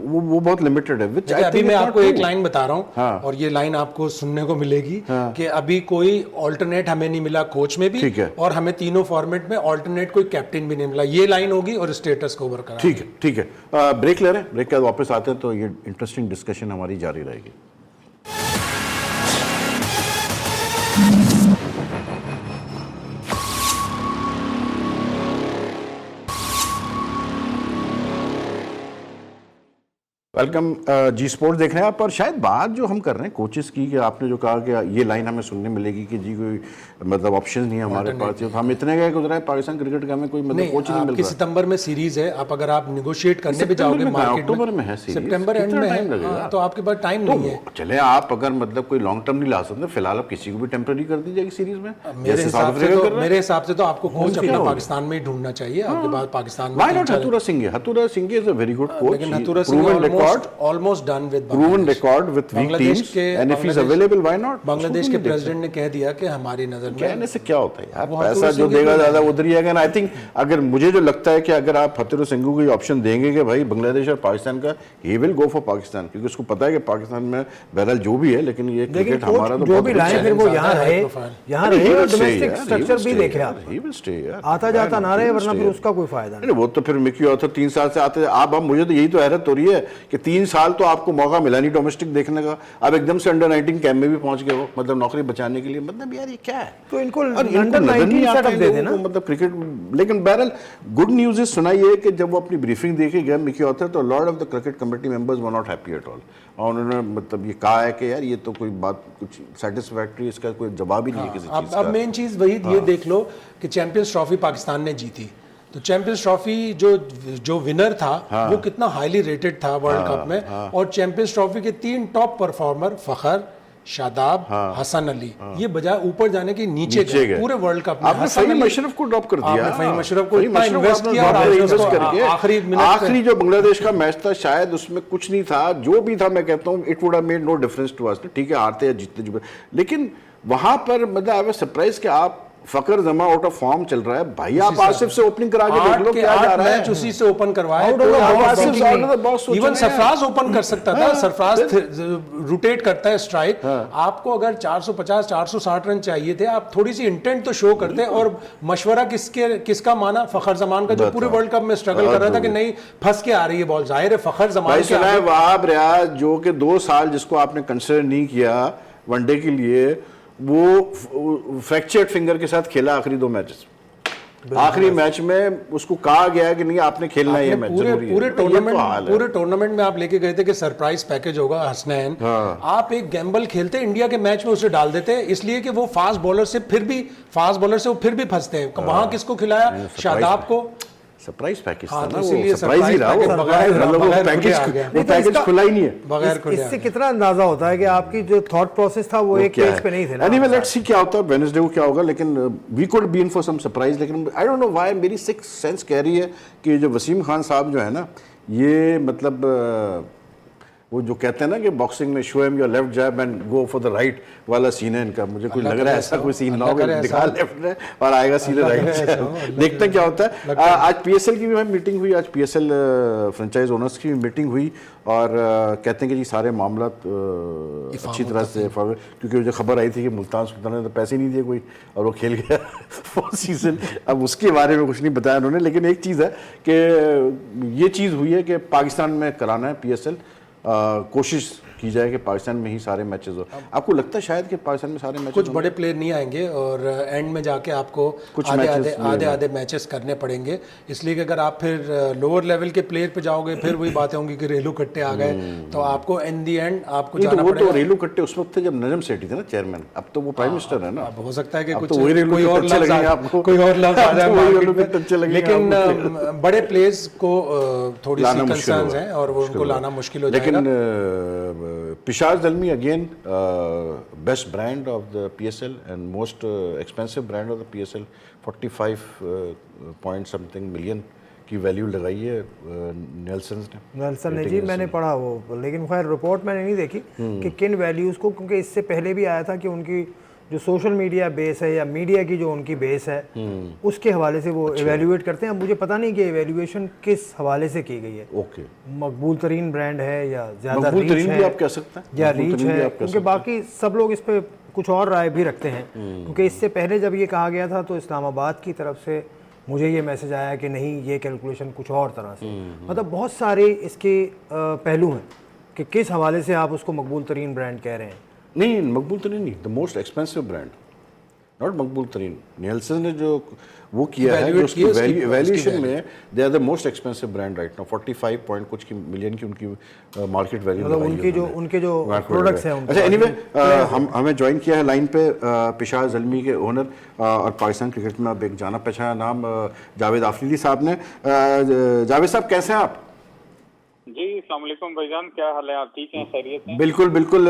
वो बहुत लिमिटेड है देखिए, अभी मैं आपको एक लाइन बता रहा हूँ और ये लाइन आपको सुनने को मिलेगी कि अभी कोई ऑल्टरनेट हमें नहीं मिला कोच में भी, और हमें तीनों फॉर्मेट में ऑल्टरनेट कोई कैप्टन भी नहीं मिला। ये लाइन होगी और स्टेटस को बरकरार। ठीक है ब्रेक ले रहे हैं, ब्रेक के बाद वापस आते हैं तो ये इंटरेस्टिंग डिस्कशन हमारी जारी रहेगी। वेलकम जी स्पोर्ट्स देख रहे हैं आप। और शायद बात जो हम कर रहे हैं कोचेस की, कि आपने जो कहा कि ये लाइन हमें सुनने मिलेगी कि जी कोई मतलब ऑप्शन नहीं है हमारे पास, तो हम इतने गए गुजरा है पाकिस्तान क्रिकेट का, हमें कोई मतलब कोच नहीं मिल रहा। सितंबर में सीरीज है, आप अगर आप निगोशिएट करने भी जाओगे मार्केट अक्टूबर में है सीरीज, सितंबर एंड में है, तो आपके पास टाइम नहीं है। चले आप अगर मतलब कोई लॉन्ग टर्म नहीं ला सकते, फिलहाल आप किसी को भी टेम्पररी कर दी जाएगी सीरीज में। मेरे हिसाब से तो आपको कोच अपना पाकिस्तान में ही ढूंढना चाहिए। आपके पास पाकिस्तान में Hathurusingha is a very good coach, लेकिन Hathurusingha almost done with proven record with weak teams and if he's available why not। Bangladesh के प्रेसिडेंट ने कह दिया कि हमारी नजर में कहने से क्या होता है यार, पैसा जो देगा ज्यादा उधर ही आएगा। आई थिंक अगर मुझे जो लगता है कि अगर आप हथुरा सिंह को ऑप्शन देंगे कि भाई बांग्लादेश और पाकिस्तान का, he will go for Pakistan, क्योंकि उसको पता है कि पाकिस्तान में बहरहाल जो भी है, लेकिन ये क्रिकेट हमारा तो जो भी लाए फिर वो यहाँ रहे और डोमेस्टिक स्ट्रक्चर भी देखे आप, ही विल स्टे यार, आता जाता ना रहे, वरना फिर उसका कोई फायदा नहीं। वो तो फिर मिकी ऑर्थर 3 साल से आते आप मुझे तो यही तो हैरत हो रही है कि 3 साल तो आपको मौका मिला नहीं डोमेस्टिक देखने का, अब एकदम से अंडर 19 कैंप में भी पहुंच गए हो, मतलब नौकरी बचाने के लिए। मतलब यार ये क्या है, तो इनको अंडर 19 सेटअप दे देना मतलब क्रिकेट। लेकिन बहरहाल गुड न्यूज इज सुनाई है कि जब वो अपनी ब्रीफिंग देके गए मिकी ऑर्थर, तो Lord of the cricket committee members were not happy at all, और उन्होंने मतलब ये कहा है कि यार ये तो कोई बात कुछ सेटिस्फैक्टरी, इसका कोई जवाब ही नहीं है किसी चीज का। अब मेन चीज वही ये देख लो कि चैंपियंस ट्रॉफी पाकिस्तान ने जीती, तो चैंपियंस ट्रॉफी जो विनर था वो कितना हाईली रेटेड था वर्ल्ड कप में, और चैंपियंस ट्रॉफी के 3 टॉप परफॉर्मर फखर, शादाब, हसन अली, ये बजाय ऊपर जाने के नीचे गए पूरे वर्ल्ड कप में। आपने फहीम अशरफ को ड्रॉप कर दिया, फहीम अशरफ को इतना इन्वेस्ट किया और आखिरी जो बांग्लादेश का मैच था शायद उसमें कुछ नहीं था, जो भी था मैं कहता हूँ it would have made no difference to us. ठीक है हारते या जीतते, लेकिन वहां पर मतलब आई वाज सरप्राइज कि आप फकर जमा आउट ऑफ फॉर्म चल रहा है भाई, आप आसिफ से ओपनिंग करा के देख लो क्या जा रहा है, मैच उसी से ओपन करवाए। इवन सरफराज ओपन कर सकता था, सरफराज रोटेट करता है स्ट्राइक। आपको अगर 450 460 रन चाहिए थे, आप थोड़ी सी इंटेंट तो शो करते, और मशवरा किसका माना, फखर जमान का, जो पूरे वर्ल्ड कप में स्ट्रगल कर रहा था कि नहीं फंस के आ रही है बॉल। जाहिर है फखर जमान के वहाब रियाज जो कि 2 साल जिसको आपने कंसिडर नहीं किया वनडे के लिए, वो फ्रैक्चर्ड फिंगर के साथ खेला आखिरी 2 मैचेस। आखिरी मैच में उसको कहा गया कि नहीं आपने खेलना है ये मैच, पूरे टूर्नामेंट में आप लेके गए थे कि सरप्राइज पैकेज होगा हसनैन। आप एक गैम्बल खेलते इंडिया के मैच में उसे डाल देते, इसलिए कि वो फास्ट बॉलर से फिर भी फंसते हैं। वहां किसको खिलाया, शादाब को। सरप्राइज पैकेज था ना, वो सरप्राइज ही रहा, वो पैकेज खुला ही नहीं है बगैर। इससे कितना अंदाजा होता है कि आपकी जो थॉट प्रोसेस था वो एक पेज पे नहीं थे ना। एनीवे लेट्स सी क्या होता है वेडनेसडे को क्या होगा, लेकिन we could be in for some surprise. लेकिन आई डोंट नो व्हाई मेरी सिक्स सेंस कह रही है कि जो वसीम खान साहब जो है ना, ये मतलब वो जो कहते हैं ना कि बॉक्सिंग में show him your left jab and go for the right वाला सीन है इनका, मुझे कोई लग रहा है ऐसा कोई सीन ना हो, दिखा लेफ्ट में और आएगा सीधे राइट से। देखते हैं क्या होता है। आज पीएसएल की भी मीटिंग हुई, आज पीएसएल फ्रेंचाइज ओनर्स की भी मीटिंग हुई, और कहते हैं कि जी सारे मामला अच्छी तरह से, क्योंकि मुझे खबर आई थी कि मुल्तान सुल्तान ने तो पैसे नहीं दिए कोई, और वो खेल गया फॉर सीजन। अब उसके बारे में कुछ नहीं बताया उन्होंने, लेकिन एक चीज़ है कि ये चीज़ हुई है कि पाकिस्तान में कराना है पीएसएल, कोशिश की जाए कि पाकिस्तान में ही सारे मैचेस हो। आपको लगता है शायद कि पाकिस्तान में सारे मैचेस, कुछ बड़े प्लेयर नहीं आएंगे और एंड में जाके आपको कुछ आधे मैचेस करने पड़ेंगे, इसलिए कि अगर आप फिर लोअर लेवल के प्लेयर पे जाओगे फिर वही बातें होंगी कि रेलू कट्टे आ गए, तो आपको इन दी एंड आपको जाना पड़ेगा। तो रेलू कट्टे उस वक्त थे जब नजम सेठी थे ना चेयरमैन, अब तो वो प्राइम मिनिस्टर है ना। अब हो सकता है कि कुछ कोई और लफ्ज आ जाए, लेकिन बड़े प्लेयर्स को थोड़ी सी कंसर्न्स हैं और वो उनको लाना मुश्किल हो जाएगा। लेकिन Peshawar Zalmi again best brand of the PSL and most expensive brand of the PSL, 45 point something million की वैल्यू लगाई है नेल्सन ने जी, मैंने पढ़ा वो, लेकिन खैर रिपोर्ट मैंने नहीं देखी कि किन वैल्यूज़ को, क्योंकि इससे पहले भी आया था कि उनकी जो सोशल मीडिया बेस है या मीडिया की जो उनकी बेस है उसके हवाले से वो इवेल्युएट करते हैं। अब मुझे पता नहीं कि इवेल्युएशन किस हवाले से की गई है। ओके, मकबूल तरीन ब्रांड है या ज़्यादा मकबूल रीच तरीन भी है आप कह सकते हैं, या मकबूल रीच तरीन भी है, आप कह क्योंकि सकते बाकी सब लोग इस पे कुछ और राय भी रखते हैं। क्योंकि इससे पहले जब ये कहा गया था तो इस्लामाबाद की तरफ से मुझे ये मैसेज आया कि नहीं, ये कैलकुलेशन कुछ और तरह से, मतलब बहुत सारे इसके पहलू हैं कि किस हवाले से आप उसको मकबूल तरीन ब्रांड कह रहे हैं। नहीं, मकबूल तरीन नहीं, the most expensive brand, not मकबूल तरीन। नियल्सन ने जो वो किया है, जो उसकी वैल्यूएशन में they are the most expensive brand right now. 45 point कुछ की मिलियन की उनकी मार्केट वैल्यू, मतलब उनके जो प्रोडक्ट्स हैं। अच्छा, एनीवे हमें ज्वाइन किया है लाइन पे पिशावर ज़ल्मी के ओनर और पाकिस्तान क्रिकेट में अब एक जाना पहचाना नाम जावेद आफरीदी साहब ने। जावेद साहब, कैसे हैं आप? जी, अस्सलाम वालेकुम भाईजान, क्या हाल है? आप ठीक हैं, खैरियत हैं? बिल्कुल बिल्कुल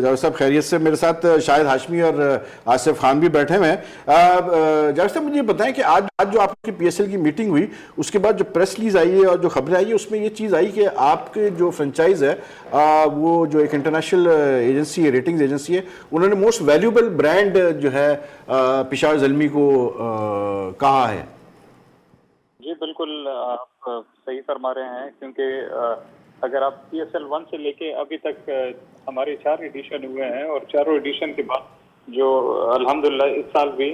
जावेद साहब खैरियत से। मेरे साथ शाहिद हाशमी और आसिफ खान भी बैठे हुए हैं। जावेद साहब, मुझे बताएं कि आज जो आपकी पीएसएल की मीटिंग हुई उसके बाद जो प्रेस रिलीज आई है और जो खबरें आई है उसमें ये चीज़ आई कि आपके जो फ्रेंचाइज है वो जो एक इंटरनेशनल एजेंसी है, रेटिंग्स एजेंसी है, उन्होंने मोस्ट वैल्यूएबल ब्रांड जो है पिशावर ज़ल्मी को कहा है। जी बिल्कुल, आप सही फरमा रहे हैं, क्योंकि अगर आप PSL 1 से लेके अभी तक हमारे 4 एडिशन हुए हैं और चारों एडिशन के बाद जो अल्हम्दुलिल्लाह इस साल भी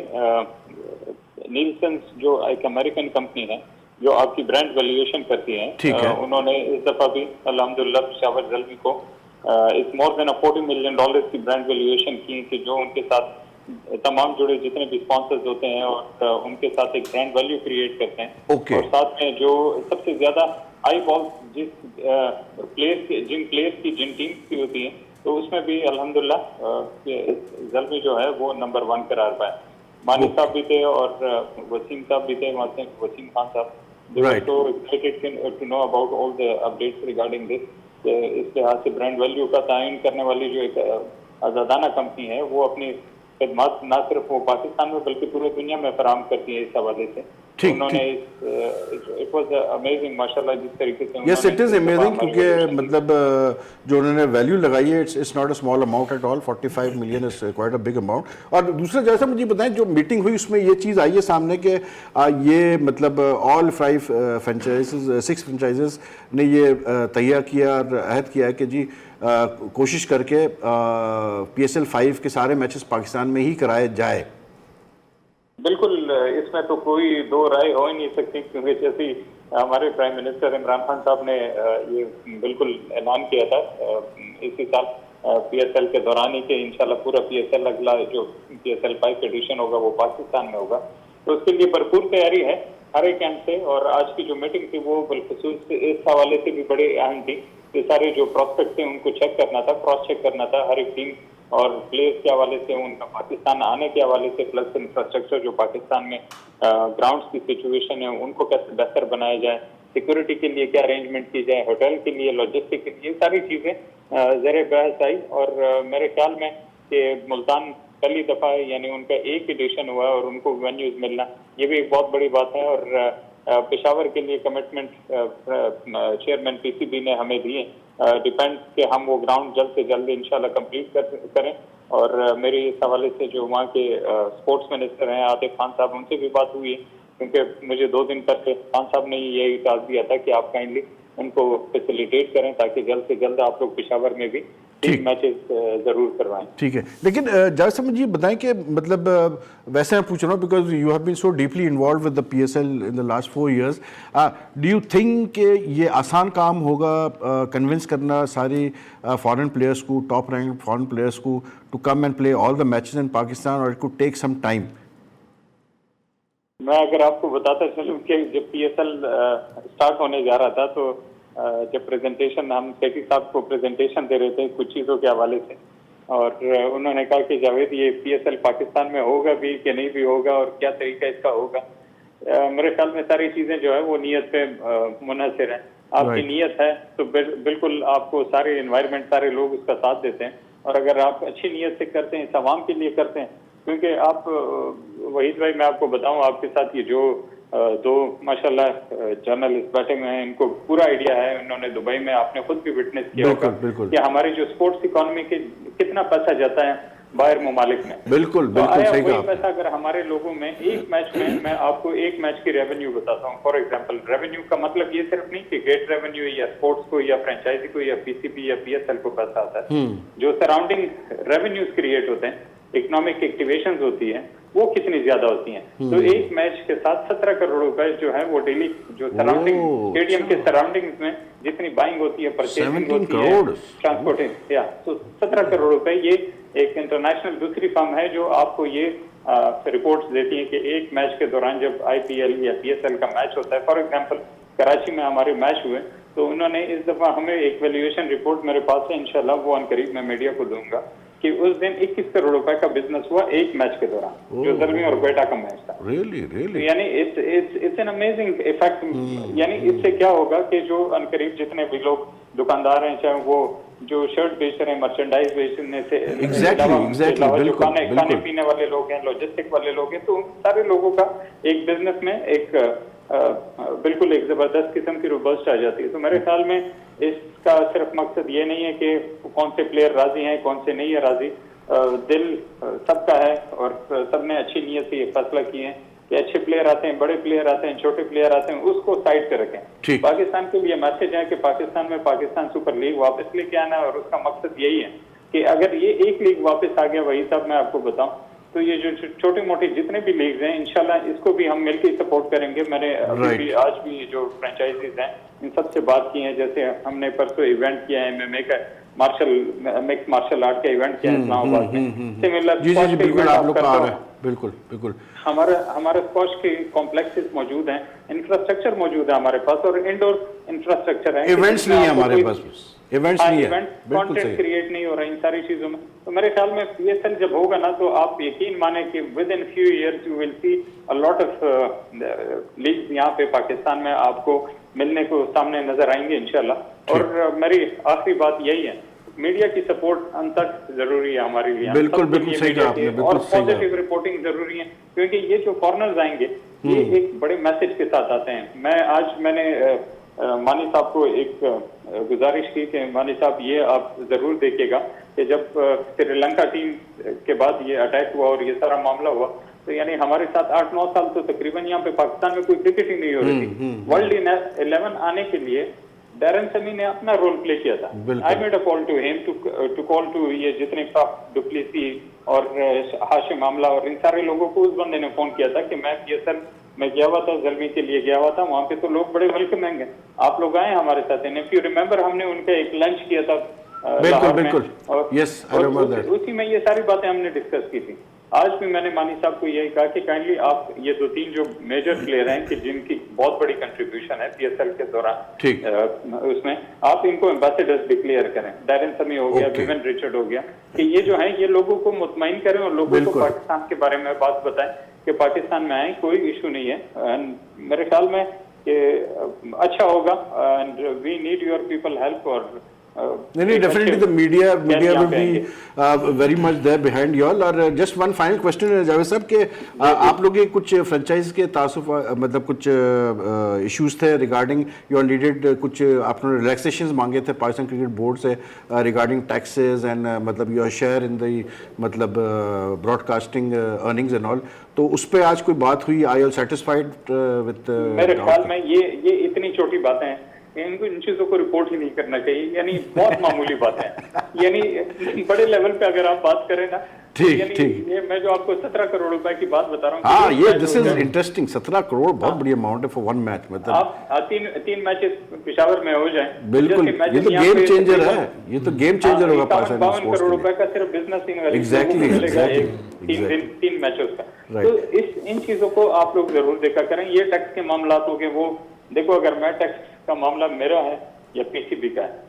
नीलसन जो एक अमेरिकन कंपनी है जो आपकी ब्रांड वैल्यूएशन करती है, उन्होंने इस दफा भी अल्हम्दुलिल्लाह पिशावर ज़ल्मी को इस मोर देन $40 मिलियन की ब्रांड वैल्यूएशन की कि जो उनके साथ तमाम जुड़े जितने भी स्पॉन्सर्स होते हैं और उनके साथ एक ब्रांड वैल्यू क्रिएट करते हैं। और साथ में जो सबसे ज्यादा आई बॉल जिन प्लेयर्स की जिन टीम्स की होती है, तो उसमें भी अल्हम्दुलिल्लाह ज़ल्मी जो है वो नंबर 1 करार पाए। मानी साहब भी थे और वसीम साहब भी थे, वसीम खान साहब। They were so excited to know about all the updates regarding this। इस लिहाज से ब्रांड वैल्यू का तयन करने वाली जो एक आजादाना कंपनी है वो अपनी खिदमत न सिर्फ वो पाकिस्तान में बल्कि पूरी दुनिया में फराहम करती है। इस हवाले से उन्होंने इट वाज अमेजिंग माशाल्लाह जिस तरीके से। यस, इट इज अमेजिंग, क्योंकि मतलब जो उन्होंने वैल्यू लगाई है it's not a small amount at all. 45 million is quite a big amount. और दूसरा, जैसा मुझे बताएं, जो मीटिंग हुई उसमें ये चीज़ आई है सामने कि ये मतलब ऑल 5 फ्रेंचाइजेस 6 फ्रेंचाइजेस ने ये तैयार किया और अहद किया है कि जी कोशिश करके PSL 5 के सारे मैचेस पाकिस्तान में ही कराए जाए। बिल्कुल, इसमें तो कोई दो राय हो ही नहीं सकती, क्योंकि जैसे हमारे प्राइम मिनिस्टर इमरान खान साहब ने ये बिल्कुल ऐलान किया था इसी साल PSL के दौरान ही कि इंशाल्लाह पूरा PSL अगला जो PSL 5 एडिशन होगा वो पाकिस्तान में होगा। तो उसके लिए भरपूर तैयारी है हर एक एंड से। और आज की जो मीटिंग थी वो बिलखुसूस इस हवाले से भी बड़ी अहम थी। ये सारे जो प्रोस्पेक्ट थे उनको चेक करना था, क्रॉस चेक करना था हर एक टीम और प्लेयर्स के हवाले से, उनका पाकिस्तान आने के हवाले से, प्लस इंफ्रास्ट्रक्चर जो पाकिस्तान में ग्राउंड्स की सिचुएशन है उनको कैसे बेहतर बनाया जाए, सिक्योरिटी के लिए क्या अरेंजमेंट की जाए, होटल के लिए, लॉजिस्टिक के लिए, सारी चीज़ें ज़रे बहस आई। और मेरे ख्याल में कि मुल्तान पहली दफ़ा यानी उनका एक एडिशन हुआ और उनको वेन्यूज मिलना ये भी एक बहुत बड़ी बात है। और पेशावर के लिए कमिटमेंट चेयरमैन PCB ने हमें दिए, डिपेंड कि हम वो ग्राउंड जल्द से जल्द इंशाल्लाह कंप्लीट करें। और मेरी इस हवाले से जो वहाँ के स्पोर्ट्स मिनिस्टर हैं आतिफ खान साहब, उनसे भी बात हुई है, क्योंकि मुझे 2 दिन पहले खान साहब ने यही टास्क दिया था कि आप काइंडली उनको फैसिलिटेट करें ताकि जल्द से जल्द आप लोग पेशावर में भी मैचेस जरूर करवाएं। ठीक है, लेकिन जावेद साहब मुझे बताएं कि मतलब वैसे मैं पूछ रहा हूँ because you have been so deeply involve with the PSL in the last 4 years, do you think कि ये आसान काम होगा कन्विंस करना सारी फॉरेन प्लेयर्स को, टॉप रैंक फॉरेन प्लेयर्स को to come and play all the matches in Pakistan, और it could take some time? मैं अगर आपको बताता चलूं कि जब PSL स्टार्ट होने जा रहा था तो जब प्रेजेंटेशन हम सेठी साहब को प्रेजेंटेशन दे रहे थे कुछ चीज़ों के हवाले से, और उन्होंने कहा कि जावेद ये PSL पाकिस्तान में होगा भी कि नहीं भी होगा और क्या तरीका इसका होगा। मेरे ख्याल में सारी चीज़ें जो है वो नीयत पे मुनहसर है। आपकी नीयत है तो बिल्कुल आपको सारे एनवायरनमेंट, सारे लोग उसका साथ देते हैं। और अगर आप अच्छी नीयत से करते हैं, इस आवाम के लिए करते हैं, क्योंकि आप वहीद भाई मैं आपको बताऊं, आपके साथ ये जो 2 माशाल्लाह जर्नलिस्ट बैठे हुए हैं, इनको पूरा आइडिया है। उन्होंने दुबई में आपने खुद भी विटनेस किया होगा कि हमारी जो स्पोर्ट्स इकोनॉमी के कितना पैसा जाता है बाहर ममालिक में। बिल्कुल तो बिल्कुल आया सही वही कहा आपने। पैसा अगर हमारे लोगों में एक मैच में, मैं आपको एक मैच की रेवेन्यू बताता हूँ। फॉर एग्जांपल, रेवेन्यू का मतलब ये सिर्फ नहीं कि गेट रेवेन्यू या स्पोर्ट्स को या फ्रेंचाइजी को या पीसीबी या पीएसएल को पैसा आता है। जो सराउंडिंग रेवेन्यूज क्रिएट होते हैं, इकोनॉमिक एक्टिवेशंस होती है, वो कितनी ज्यादा होती हैं। तो एक मैच के साथ 17 करोड़ रुपए जो है वो डेली जो सराउंडिंग स्टेडियम के सराउंडिंग्स में जितनी बाइंग होती है, परचेजिंग 17 होती है, करोड़। ट्रांसपोर्टिंग, या तो 17 करोड़ रुपए। ये एक इंटरनेशनल दूसरी फर्म है जो आपको ये रिपोर्ट्स देती है कि एक मैच के दौरान जब आईपीएल या पीएसएल का मैच होता है, फॉर एग्जांपल कराची में हमारे मैच हुए, तो उन्होंने इस दफा हमें एक वैल्यूएशन रिपोर्ट मेरे पास है, इंशाल्लाह वो अनकरीब मैं मीडिया को दूंगा, कि उस दिन 21 करोड़ रुपए का बिजनेस हुआ एक मैच के दौरान, जो ज़ल्मी और क्वेटा का मैच था। रियली तो रियली यानी इट्स एन अमेजिंग इफेक्ट। यानी इससे क्या होगा कि जो अनकरीब जितने भी लोग दुकानदार हैं, चाहे वो जो शर्ट बेच रहे हैं, मर्चेंडाइज बेचने से Exactly, जो बिल्कुल, खाने बिल्कुल। पीने वाले लोग हैं, लॉजिस्टिक वाले लोग हैं, तो उन सारे लोगों का एक बिजनेस में एक बिल्कुल एक जबरदस्त किस्म की रोबस्ट आ जाती है। तो मेरे ख्याल में इसका सिर्फ मकसद ये नहीं है कि कौन से प्लेयर राजी हैं, कौन से नहीं है राजी। दिल सबका है और सबने अच्छी नीयत से ये फैसला किए हैं कि अच्छे प्लेयर आते हैं, बड़े प्लेयर आते हैं, छोटे प्लेयर आते हैं, उसको साइड पे रखें। ठीक। पाकिस्तान के लिए मैसेज है कि पाकिस्तान में पाकिस्तान सुपर लीग वापस लेके आना है, और उसका मकसद यही है कि अगर ये एक लीग वापस आ गया, वही साहब मैं आपको बताऊं, तो ये जो छोटे मोटे जितने भी लीग्स हैं, इंशाल्लाह इसको भी हम मिलकर सपोर्ट करेंगे। मैंने अभी भी आज भी जो फ्रेंचाइजीज हैं इन सब से बात की है। जैसे हमने परसों इवेंट किया है एमएमए का, मिक्स मार्शल आर्ट का इवेंट किया है इस्लामाबाद में। सिमिलर जी जी जी बिल्कुल, आप लोग का आ रहा है, बिल्कुल बिल्कुल। हमारे स्क्वाश के कॉम्प्लेक्सेस मौजूद हैं, इंफ्रास्ट्रक्चर मौजूद है हमारे पास, और इंडोर इंफ्रास्ट्रक्चर है। इवेंट्स नहीं है हमारे पास, इवेंट्स नहीं है, इवेंट बिल्कुल कंटेंट सही। क्रिएट नहीं हो रहा इन सारी चीजों में। तो मेरे ख्याल में पीएसएल जब होगा ना, तो आप यकीन माने कि with in few years you will see a lot of leagues यहाँ पे पाकिस्तान में आपको मिलने को सामने नजर आएंगे इंशाल्लाह। और मेरी आखिरी बात यही है, मीडिया की सपोर्ट अंतक जरूरी है हमारे लिए। बिल्कुल बिल्कुल सही कहा आपने, बिल्कुल और सही कहा। पॉजिटिव रिपोर्टिंग जरूरी है, क्योंकि ये जो फॉरनर्स आएंगे ये एक बड़े मैसेज के साथ आते हैं। मैंने मानी साहब को एक गुजारिश की कि मानी साहब ये आप जरूर देखिएगा कि जब श्रीलंका टीम के बाद ये अटैक हुआ और ये सारा मामला हुआ, तो यानी हमारे साथ 8-9 साल तो तकरीबन यहाँ पे पाकिस्तान में कोई क्रिकेट ही नहीं हो रही थी। वर्ल्ड 11 आने के लिए डैरन समी ने अपना रोल प्ले किया था। I made a call to him to call to ये जितने डुप्लेसी और हाशिम आमला और इन सारे लोगों को उस बंदे ने फोन किया था कि मैं पीएसएल में गया हुआ था, ज़ल्मी के लिए गया हुआ था, वहां पे तो लोग बड़े वेलकमिंग हैं, आप लोग आए हमारे साथ। इफ यू रिमेंबर, हमने उनका एक लंच किया था बिल्कुल बिल्कुल, यस आई रिमेंबर दैट। उसी में ये सारी बातें हमने डिस्कस की थी। आज भी मैंने मानी साहब को यही कहा कि काइंडली आप ये 2-3 जो मेजर प्लेयर हैं कि जिनकी बहुत बड़ी कंट्रीब्यूशन है पीएसएल के दौरान, ठीक, उसमें आप इनको एम्बेसडर्स डिक्लेयर करें। डैरन समी हो गया, विवेन रिचर्ड हो गया, कि ये जो है ये लोगों को मुतमईन करें और लोगों को पाकिस्तान के बारे में बात बताएं कि पाकिस्तान में आए, कोई इशू नहीं है। मेरे ख्याल में कि अच्छा होगा, and we need your people help. और नहीं, definitely the media will be very much there behind you all. और just one final question Javed साहब के आप लोग के कुछ फ्रेंचाइज के तासुफ मतलब कुछ इश्यूज थे रिगार्डिंग योर नीडेड, कुछ आपने रिलैक्सेशंस मांगे थे पाकिस्तान क्रिकेट बोर्ड से रिगार्डिंग टैक्सेस एंड मतलब योर शेयर इन द मतलब ब्रॉडकास्टिंग अर्निंग्स एंड ऑल, तो उस पर आज कोई बात हुई? I L satisfied with? मेरे ख्याल में ये इतनी छोटी बातें हैं, इनको इन चीजों को रिपोर्ट ही नहीं करना चाहिए, यानी बहुत मामूली बातें हैं। यानी बड़े लेवल पे अगर आप बात करें ना, ठीक ठीक, ये मैं जो आपको 17 करोड़ रुपए की बात बता रहा हूँ, हाँ ये दिस इज इंटरेस्टिंग। 17 करोड़ बहुत बड़ी अमाउंट है फॉर वन मैच। मतलब आप तीन मैचेस पेशावर में हो जाए, बिल्कुल, ये तो गेम चेंजर है, ये तो गेम चेंजर होगा पाकिस्तान 52 करोड़ रुपए का सिर्फ बिजनेस तीन मैचों का। तो इन चीजों को आप लोग जरूर देखा करें। ये टैक्स के मामला हो गए, वो देखो, अगर मैं टैक्स का मामला मेरा है या पीसीबी का है,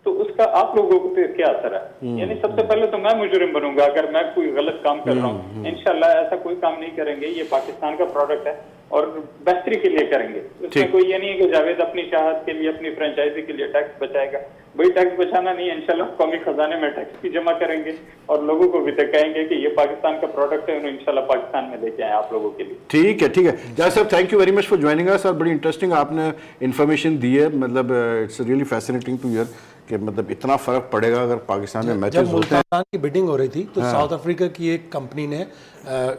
तो उसका आप लोगों को पे क्या असर है? यानी सबसे पहले तो मैं मुजरिम बनूंगा अगर मैं कोई गलत काम कर रहा हूँ। इंशाल्लाह ऐसा कोई काम नहीं करेंगे, ये पाकिस्तान का प्रोडक्ट है और बेहतरी के लिए करेंगे। इसमें कोई ये नहीं है कि जावेद अपनी चाहत के लिए, अपनी फ्रेंचाइजी के लिए टैक्स बचाएगा। वही टैक्स बचाना नहीं है, इंशाल्लाह कौमी खजाने में टैक्स भी जमा करेंगे और लोगों को भी कहेंगे कि ये पाकिस्तान का प्रोडक्ट है, इंशाल्लाह पाकिस्तान में लेके आए आप लोगों के लिए। ठीक है ठीक है, Javed sahab thank you very much for joining us. और बड़ी इंटरेस्टिंग आपने इन्फॉर्मेशन दी है, मतलब it's really fascinating to hear कि मतलब इतना फ़र्क पड़ेगा अगर पाकिस्तान में जब मैचेस होते हैं। मुल्तान की बिडिंग हो रही थी तो साउथ अफ्रीका की एक कंपनी ने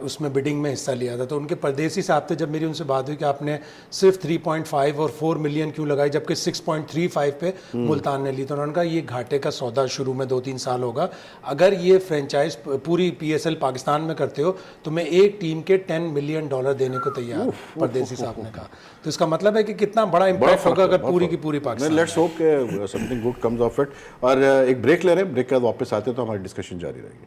उसमें बिडिंग में हिस्सा लिया था, तो उनके परदेसी साहब थे, जब मेरी उनसे बात हुई कि आपने सिर्फ 3.5 और 4 मिलियन क्यों लगाई जबकि 6.35 पे मुल्तान ने ली, तो उन्होंने कहा ये घाटे का सौदा शुरू में 2-3 साल होगा, अगर ये फ्रेंचाइज पूरी PSL पाकिस्तान में करते हो तो मैं एक टीम के $10 मिलियन देने को तैयार हूं, परदेसी साहब ने कहा। तो इसका मतलब है कि कितना बड़ा इम्पैक्ट होगा अगर पूरी की पूरी पाकिस्तान। लेट्स होप कि something good comes of it. और एक ब्रेक ले रहे हैं, ब्रेक के बाद वापस आते हैं तो हमारी डिस्कशन जारी रहेगी।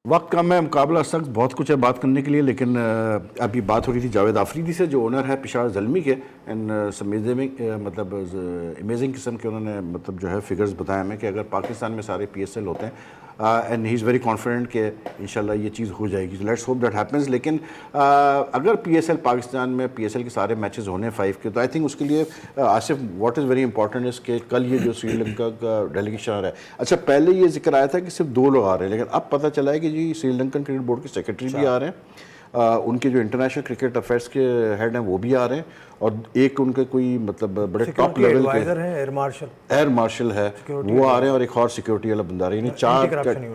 वक्त कम है, मुकाबला सख्त, बहुत कुछ है बात करने के लिए, लेकिन अभी बात हो रही थी जावेद आफरीदी से जो ओनर है पिशावर ज़ल्मी के, एंड मतलब अमेजिंग किस्म के उन्होंने मतलब जो है फिगर्स बताए हमें कि अगर पाकिस्तान में सारे PSL होते हैं and he is very confident कि इंशाल्लाह ये चीज़ हो जाएगी। Let's hope that happens. लेकिन अगर PSL पाकिस्तान में PSL के सारे मैचेस होने 5 के, तो आई थिंक उसके लिए Asif what is very important is कि कल ये जो श्रीलंका का डेलीगेशन आ रहा है, अच्छा पहले ये जिक्र आया था कि सिर्फ 2 लोग आ रहे हैं, लेकिन अब पता चला है कि जी श्रीलंकन क्रिकेट बोर्ड के सेक्रेटरी भी आ रहे हैं, उनके जो इंटरनेशनल क्रिकेट अफेयर्स के हेड हैं वो भी आ रहे हैं, और एक उनके कोई मतलब बड़े टॉप लेवल के हैं एयर मार्शल है वो आ रहे हैं, और एक और सिक्योरिटी वाला बंदा आ रहा है, यानी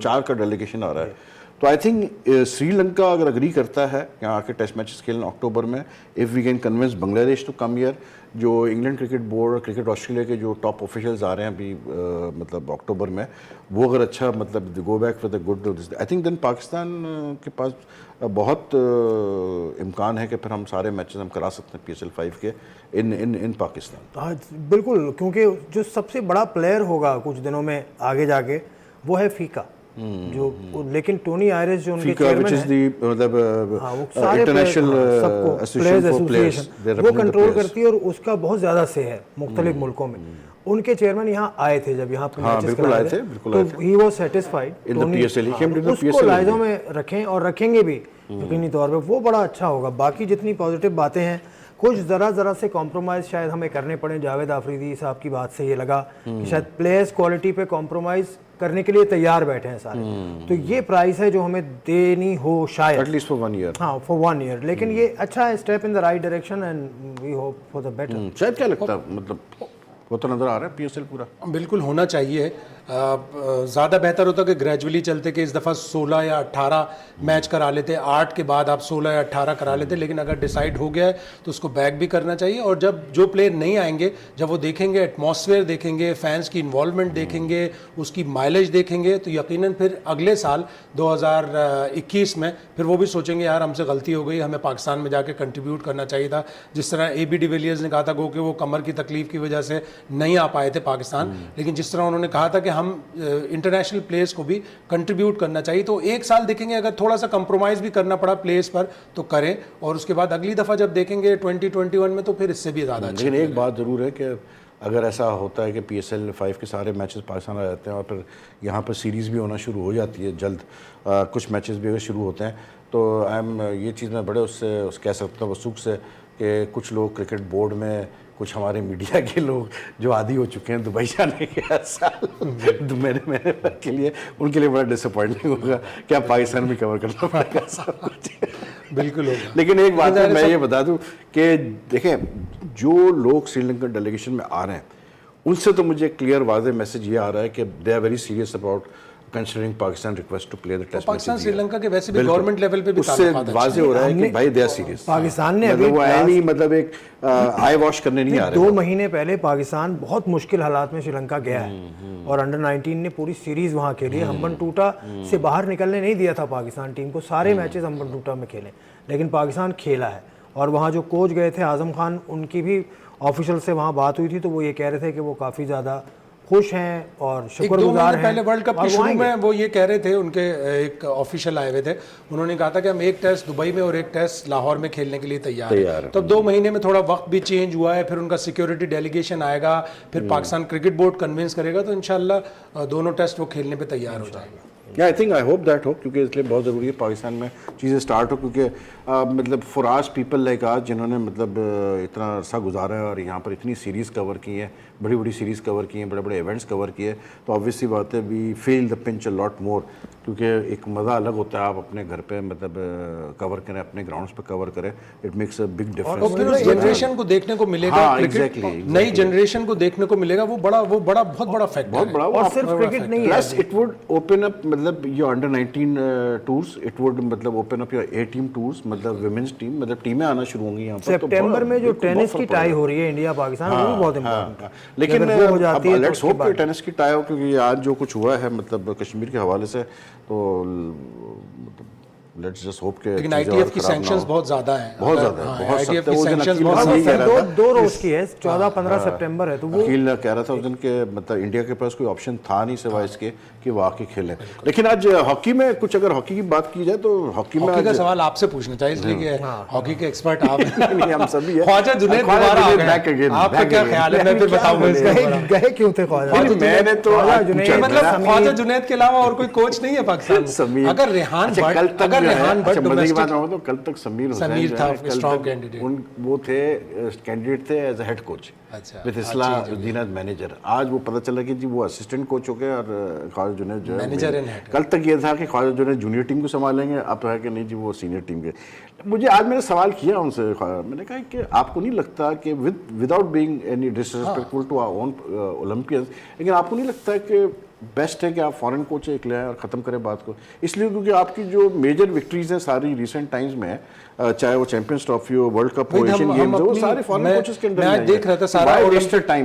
4 का डेलीगेशन आ रहा है। तो आई थिंक श्रीलंका अगर अग्री करता है यहाँ आके टेस्ट मैचेस खेलना अक्टूबर में, if we can convince Bangladesh to come here, जो इंग्लैंड क्रिकेट बोर्ड और क्रिकेट ऑस्ट्रेलिया के जो टॉप ऑफिशियल्स आ रहे हैं अभी मतलब अक्टूबर में, वो अगर अच्छा मतलब go back with a good, I think then Pakistan के पास बहुत इम्कान है कि फिर हम सारे मैचेस हम करा सकते हैं PSL 5 के इन पाकिस्तान। हाँ बिल्कुल, क्योंकि जो सबसे बड़ा प्लेयर होगा कुछ दिनों में आगे जाके वो है फीका, जो लेकिन टोनी आयरिस जो उनके चेयरमैन हैं, मतलब इंटरनेशनल एसोसिएशन वो कंट्रोल करती है और उसका बहुत ज़्यादा से है मुख्तलिफ मुल्कों में। उनके चेयरमैन यहाँ आए थे जब यहाँ पे मैचेस कराए थे, तो ही वाज सेटिस्फाइड उसको लाइजों में रखें और रखेंगे भी यकीनी तौर पे, वो बड़ा अच्छा होगा। बाकी जितनी पॉजिटिव बातें हैं, कुछ ज़रा से कॉम्प्रोमाइज़ शायद हमें करने पड़े। जावेद आफरीदी साहब की बात से ये लगा कि शायद प्लेयर्स क्वालिटी पे कॉम्प्रोमाइज़ करने के लिए तैयार बैठे हैं सारे, तो ये प्राइस है जो हमें देनी हो शायद, एटलीस्ट फॉर 1 ईयर। हाँ फॉर 1 ईयर, लेकिन ये अच्छा है, step in the right direction and we hope for the better. शायद क्या लगता है, मतलब वो तो नज़र आ रहा है PSL पूरा बिल्कुल होना चाहिए। ज़्यादा बेहतर होता कि ग्रेजुअली चलते कि इस दफ़ा 16 या 18 मैच करा लेते, 8 के बाद आप 16 या 18 करा लेते, लेकिन अगर डिसाइड हो गया है तो उसको बैक भी करना चाहिए। और जब जो प्लेयर नहीं आएंगे, जब वो देखेंगे एटमॉस्फेयर देखेंगे, फैंस की इन्वॉल्वमेंट देखेंगे, उसकी माइलेज देखेंगे, तो यकीनन फिर अगले साल 2021 में फिर वो भी सोचेंगे यार हमसे गलती हो गई, हमें पाकिस्तान में जाके कंट्रीब्यूट करना चाहिए था। जिस तरह AB डिविलियर्स ने कहा था कि वो कमर की तकलीफ की वजह से नहीं आ पाए थे पाकिस्तान, लेकिन जिस तरह उन्होंने कहा था कि हम इंटरनेशनल प्लेयर्स को भी कंट्रीब्यूट करना चाहिए, तो एक साल देखेंगे अगर थोड़ा सा कंप्रोमाइज़ भी करना पड़ा प्लेयर्स पर तो करें, और उसके बाद अगली दफ़ा जब देखेंगे 2021 में तो फिर इससे भी ज़्यादा। लेकिन एक बात ज़रूर है कि अगर ऐसा होता है कि PSL 5 के सारे मैचेस पाकिस्तान आ जाते हैं और फिर यहाँ पर सीरीज़ भी होना शुरू हो जाती है जल्द, कुछ मैचेस भी अगर शुरू होते हैं, तो ये चीज़ मैं बड़े उससे कह सकता हूँ वसूख से कि कुछ लोग क्रिकेट बोर्ड में, कुछ हमारे मीडिया के लोग जो आदी हो चुके हैं दुबई जाने के हर साल महीने के लिए, उनके लिए बड़ा डिसअपॉइंटिंग होगा कि आप पाकिस्तान में कवर करना पड़ेगा सब कुछ। बिल्कुल होगा। लेकिन एक बात है, मैं ये बता दूं कि देखें जो लोग श्रीलंकन डेलीगेशन में आ रहे हैं उनसे तो मुझे क्लियर वाज़ेह मैसेज ये आ रहा है कि they are very serious about considering Pakistan request to play the test. Pakistan Sri Lanka के वैसे भी गवर्नमेंट लेवल पे भी उससे वाज़ेह हो रहा है कि भाई दे आर सीरियस। पाकिस्तान ने अभी नहीं मतलब एक आई वॉश करने नहीं आ रहे। 2 महीने पहले पाकिस्तान बहुत मुश्किल हालात में श्रीलंका गया है और अंडर 19 ने पूरी सीरीज वहां खेली है। हम्बनटोटा से बाहर निकलने नहीं दिया था पाकिस्तान टीम को, सारे मैचेस हम्बनटोटा में खेले, लेकिन पाकिस्तान खेला है। और वहाँ जो कोच गए थे आजम खान, उनकी भी ऑफिशियल से वहाँ बात हुई थी, तो वो ये कह रहे थे कि वो काफ़ी ज़्यादा खुश हैं और शुक्रगुजार हैं। पहले वर्ल्ड कप के शुरू में वो ये कह रहे थे, उनके एक ऑफिशियल आए हुए थे, उन्होंने कहा था कि हम एक टेस्ट दुबई में और एक टेस्ट लाहौर में खेलने के लिए तैयार हैं। तो 2 महीने में थोड़ा वक्त भी चेंज हुआ है, फिर उनका सिक्योरिटी डेलीगेशन आएगा, फिर पाकिस्तान क्रिकेट बोर्ड कन्विंस करेगा, तो इंशाल्लाह दोनों टेस्ट वो खेलने पे तैयार हो जाएगा। I think I hope that हो, क्योंकि इसलिए बहुत ज़रूरी है पाकिस्तान में चीज़ें स्टार्ट हो, क्योंकि मतलब फॉर आज पीपल लाइक आज जिन्होंने मतलब इतना अरसा गुजारा है और यहाँ पर इतनी सीरीज़ कवर की हैं, बड़ी बड़ी सीरीज़ कवर की हैं, बड़े बड़े इवेंट्स कवर किए, तो ऑब्वियसली बात है we feel the pinch a lot more, क्योंकि एक मज़ा अलग होता है आप अपने घर पे मतलब कवर करें, अपने ग्राउंड्स पे कवर करें, इट मेक्स अ बिग और डिफरेंस। फिर उस जनरेशन को देखने को मिलेगा, हाँ, क्रिकेट exactly. नई जनरेशन को देखने को मिलेगा, वो बड़ा बहुत बड़ा फैक्टर बहुत है। बड़ा, और सिर्फ क्रिकेट नहीं है, plus it would open up मतलब your under 19 tours, it would मतलब open up your A team tours, मतलब विमेंस टीम, मतलब टीमें आना शुरू होंगी यहाँ पर। सितंबर में जो टेनिस की टाई हो रही है इंडिया पाकिस्तान, वो भी बहुत इंपॉर्टेंट है। लेकिन अगर वो हो जाती है लेट्स होप कि टेनिस की टाई हो, क्योंकि आज जो कुछ हुआ है मतलब कश्मीर के हवाले से, तो लेट्स जस्ट होप के लेकिन आईटीएफ की सैंक्शंस बहुत ज्यादा हैं, बहुत ज़्यादा है, बहुत आईटीएफ सख्त है। की वो दिन सैंक्शंस अकील बहुत यही कह रहा था, दो रोज की है, 14-15 सितंबर है, तो वो अकील कह रहा था उस दिन के मतलब इंडिया के पास कोई ऑप्शन था नहीं सिवाय इसके कि वो आके खेलें। लेकिन आज हॉकी में कुछ, अगर हॉकी की बात की जाए तो हॉकी में हॉकी का आज सवाल आपसे पूछना चाहिए, इसलिए कि हॉकी के एक्सपर्ट आप नहीं, हम सभी हैं। ख्वाजा जुनैद दोबारा आ गए, आपका क्या ख्याल है? मैं फिर बताऊंगा इसके बारे में। गए क्यों थे ख्वाजा? मैंने तो ख्वाजा आज जुनैद, पूछा मतलब समीर, ख्वाजा जुनैद के अलावा और कोई कोच नहीं है पाकिस्तान में। समीर, अगर रेहान अच्छा, भट्ट, कल तक अगर जो है, रेहान भट्ट अच्छा, मजे की डोमेस्टिक, बात हो तो कल तक समीर हुसैन समीर जो था है, कल strong तक candidate। वो थे कैंडिडेट थे एज अ हेड कोच अच्छा, विद इस्ला दीनत मैनेजर। आज वो पता चला कि जी वो असिस्टेंट कोच हो गए और ख्वाजा जुनैद जो है मैनेजर एंड हेड। कल तक ये था कि ख्वाजा जुनैद जूनियर टीम को संभालेंगे, अब तो है कि नहीं जी वो सीनियर टीम के। मुझे आज मैंने सवाल किया उनसे, मैंने कहा कि आपको नहीं लगता कि without being any disrespectful to our own Olympians, लेकिन आपको नहीं लगता कि बेस्ट है कि आप फॉरेन कोच एक ले आए और ख़त्म करें बात को? इसलिए क्योंकि आपकी जो मेजर विक्ट्रीज हैं सारी रिसेंट टाइम्स में, चाहे वो चैंपियंस ट्रॉफी हो, वर्ल्ड कप हो, एशियन गेम्स हो, वो सारे फॉरेन कोचेस के अंडर मैं देख रहा था सारा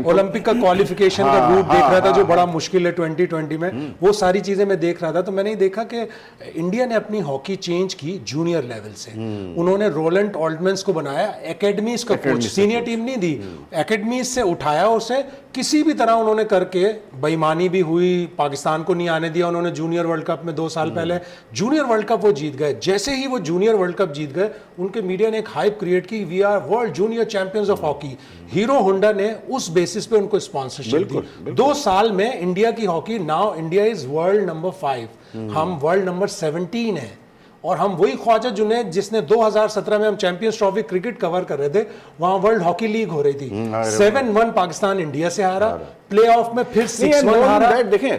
ओलंपिक का क्वालिफिकेशन का रूट देख रहा था, जो बड़ा मुश्किल है 2020 में, वो सारी चीजें मैं देख रहा था। तो मैंने देखा कि इंडिया ने अपनी हॉकी चेंज की जूनियर लेवल से। उन्होंने रोलैंड ऑल्डमन्स को बनाया एकेडमीज का कोच, सीनियर टीम नहीं दी, एकेडमीज से उठाया उसे, किसी भी तरह उन्होंने करके, बेईमानी भी हुई, पाकिस्तान को नहीं आने दिया उन्होंने जूनियर वर्ल्ड कप में 2 साल पहले, जूनियर वर्ल्ड कप वो जीत गए। जैसे ही वो जूनियर वर्ल्ड कप जीत गए, उनके मीडिया ने एक हाइप क्रिएट की, we are world junior champions of hockey. Hero Honda ने उस बेसिस पे उनको स्पॉन्सरशिप दी। 2 साल में इंडिया की hockey, now India is world number 5, हम वर्ल्ड नंबर 17 है। और हम वही ख्वाजा जुनैद जिसने 2017 में हम चैंपियंस ट्रॉफी क्रिकेट कवर कर रहे थे, वहां वर्ल्ड हॉकी लीग हो रही थी, 7-1 पाकिस्तान इंडिया से हारा, प्लेऑफ में फिर 6-1 हारा। देखें,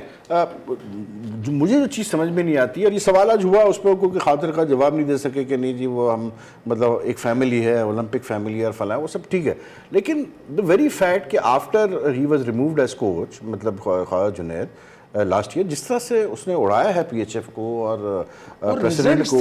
मुझे जो चीज़ समझ में नहीं आती, और ये सवाल आज हुआ उस पर कोई खातिर का जवाब नहीं दे सके कि नहीं जी वो हम मतलब एक फैमिली है, ओलंपिक फैमिली है और फला, वो सब ठीक है, लेकिन द वेरी फैक्ट कि after he was removed as coach, मतलब ख्वाजा जुनैद लास्ट ईयर, जिस तरह से उसने उड़ाया है पीएचएफ को और प्रेसिडेंट को,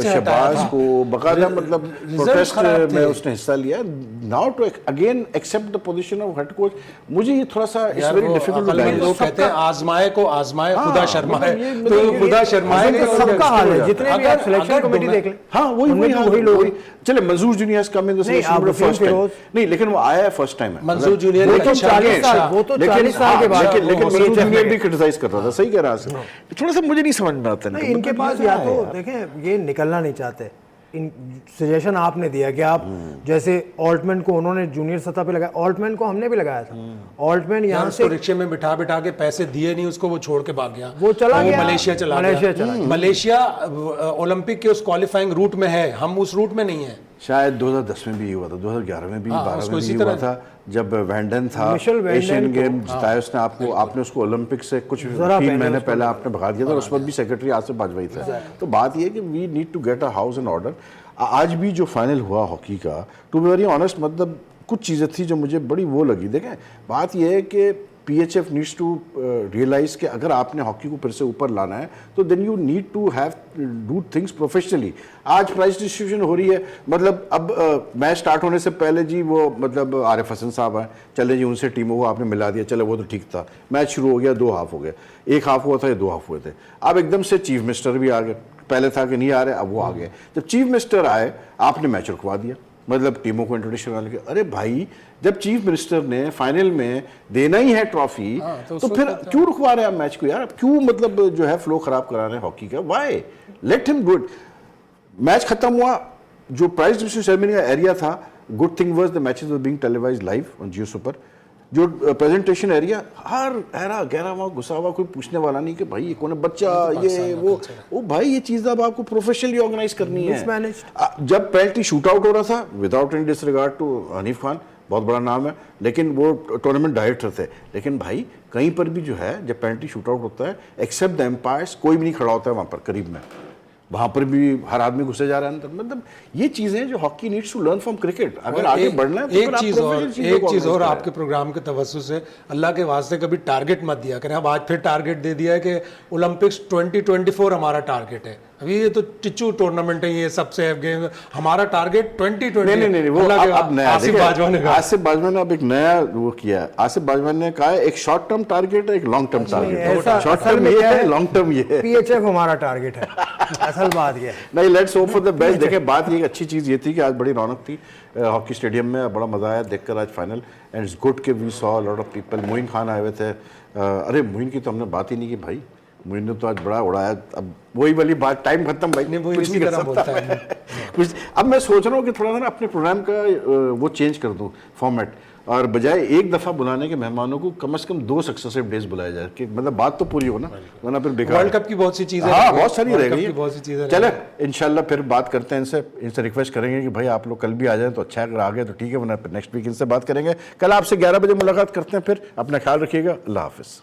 शहबाज को, बकायदा मतलब प्रोटेस्ट में उसने हिस्सा लिया। Now to again accept the position of head coach, मुझे ये थोड़ा सा इट्स वेरी डिफिकल्ट। लोग कहते हैं आजमाए को आजमाए, खुदा शर्माए, तो खुदा शर्माए सबका हाल है, जितने भी आप सिलेक्शन कमेटी देख लें, हाँ वही लोग। चले मंजूर junior has come in the selection first time, नहीं लेकिन वो आया है फर्स्ट टाइम है मंजूर जूनियर, वो तो 40 साल के बाद, लेकिन मंजूर जूनियर भी क्रिटिसाइज कर रहा था, सही कह रहा है, थोड़ा सा मुझे नहीं समझ में आता है इनके पास। या तो देखें ये निकलना नहीं चाहते, इन सजेशन आपने दिया कि आप जैसे ऑल्टमैन को उन्होंने जूनियर सतह पे लगाया, ऑल्टमैन को हमने भी लगाया था, ऑल्टमैन यहाँ से रिक्शे में बिठा के पैसे दिए नहीं उसको, वो छोड़ के भाग गया, वो चला गया, मलेशिया चला गया। मलेशिया ओलंपिक के उस क्वालिफाइंग रूट में है, हम उस रूट में नहीं है। शायद 2010 में भी हुआ था, 2011 में भी, 12 में भी हुआ था, जब वैंडन था, एशियन गेम जिताया उसने, आपने उसको ओलंपिक से कुछ 3 महीने पहले आपने भगा दिया था, उस वक्त भी सेक्रेटरी आसिफ बाजवाई था। तो बात यह है कि we need to get a house in order. आज भी जो फाइनल हुआ हॉकी का, टू बी वेरी ऑनेस्ट, मतलब कुछ चीज़ें थी जो मुझे बड़ी वो लगी। देखें, बात यह है कि PHF नीड्स टू रियलाइज कि अगर आपने हॉकी को फिर से ऊपर लाना है तो then you need to have do things professionally. आज प्राइज डिस्ट्रीब्यूशन हो रही है, मतलब अब मैच स्टार्ट होने से पहले जी वो मतलब आरिफ हसन साहब आए, चले जी उनसे टीमों को आपने मिला दिया, चले वो तो ठीक था, मैच शुरू हो गया, 2 हाफ हो गए, 1 हाफ हुआ था या 2 हाफ हुए थे। अब एकदम से चीफ मिनिस्टर भी आ गए, पहले था कि नहीं आ रहे, अब वो आ गए। जब चीफ मिनिस्टर आए, आपने मैच रुकवा दिया, मतलब टीमों को इंट्रोड्यूस करने के। अरे भाई, जब चीफ मिनिस्टर ने फाइनल में देना ही है ट्रॉफी, तो फिर क्यों रुकवा रहे हैं आप मैच को यार? अब क्यों मतलब जो है फ्लो खराब करा रहे हैं हॉकी का? Why? Let him do it. Match खत्म हुआ, जो प्राइज डिस्ट्रीब्यूशन सेरेमनी का एरिया था, good thing was the matches were being televised live on Jio super. जो प्रेजेंटेशन एरिया हर गहरा गहरा वहाँ घुसा हुआ, कोई पूछने वाला नहीं कि भाई ये कौन है, बच्चा ये वो भाई ये चीज़ अब आपको प्रोफेशनली ऑर्गेनाइज करनी है। जब पेनल्टी शूट आउट हो रहा था, without any disregard to Hanif Khan, बहुत बड़ा नाम है, लेकिन वो टूर्नामेंट डायरेक्टर थे, लेकिन भाई कहीं पर भी जो है जब पेनल्टी शूट आउट होता है, एक्सेप्ट द एम्पायर्स, कोई भी नहीं खड़ा होता है वहाँ पर करीब में, वहां पर भी हर आदमी घुसे जा रहा है अंदर। मतलब ये चीजें जो hockey needs to learn from cricket. अगर आगे बढ़ना है तो एक चीज और आपके प्रोग्राम के तवज्जो से, अल्लाह के वास्ते कभी टारगेट मत दिया करें। अब आज फिर टारगेट दे दिया है कि ओलंपिक्स 2024 हमारा टारगेट है। अभी ये तो टिच्चू टूर्नामेंट है, ये सबसे गेम, हमारा टारगेट 2020। नहीं वो अब नया, आसिफ बाजवा ने अब एक नया वो किया है। आसिफ बाजवा ने कहा है एक शॉर्ट टर्म टारगेट है, एक long term target. Short term ये है, लॉन्ग टर्म ये है। पीएचएफ हमारा टारगेट है, असल बात ये नहीं, let's hope for the best. देखिए बात ये अच्छी चीज़ ये थी कि आज बड़ी रौनक थी हॉकी स्टेडियम में, बड़ा मजा आया देखकर आज फाइनल, एंड इट्स गुड कि we saw lot of people. Moin Khan आए हुए थे, अरे मोइन की तो हमने बात ही नहीं की भाई, मोइन ने तो आज बड़ा उड़ाया। अब वही वाली बात, टाइम खत्म भाई, कुछ नहीं कर सकता कुछ। अब मैं सोच रहा हूँ कि थोड़ा सा ना अपने प्रोग्राम का वो चेंज कर दूँ फॉर्मेट, और बजाय एक दफ़ा बुलाने के मेहमानों को कम से कम 2 सक्सेसिव डेज बुलाया जाए, कि मतलब बात तो पूरी हो ना, वरना फिर बेकार। वर्ल्ड कप की बहुत सी चीज़ें, हाँ बहुत सारी रह गई, बहुत सी चीज़ें। चले इंशाल्लाह फिर बात करते हैं इनसे रिक्वेस्ट करेंगे कि भाई आप लोग कल भी आ जाएं तो अच्छा है, अगर आ गए तो ठीक है, वरना फिर नेक्स्ट वीक इनसे बात करेंगे। कल आपसे 11 बजे मुलाकात करते हैं, फिर अपना ख्याल रखिएगा, अल्लाह हाफिज़।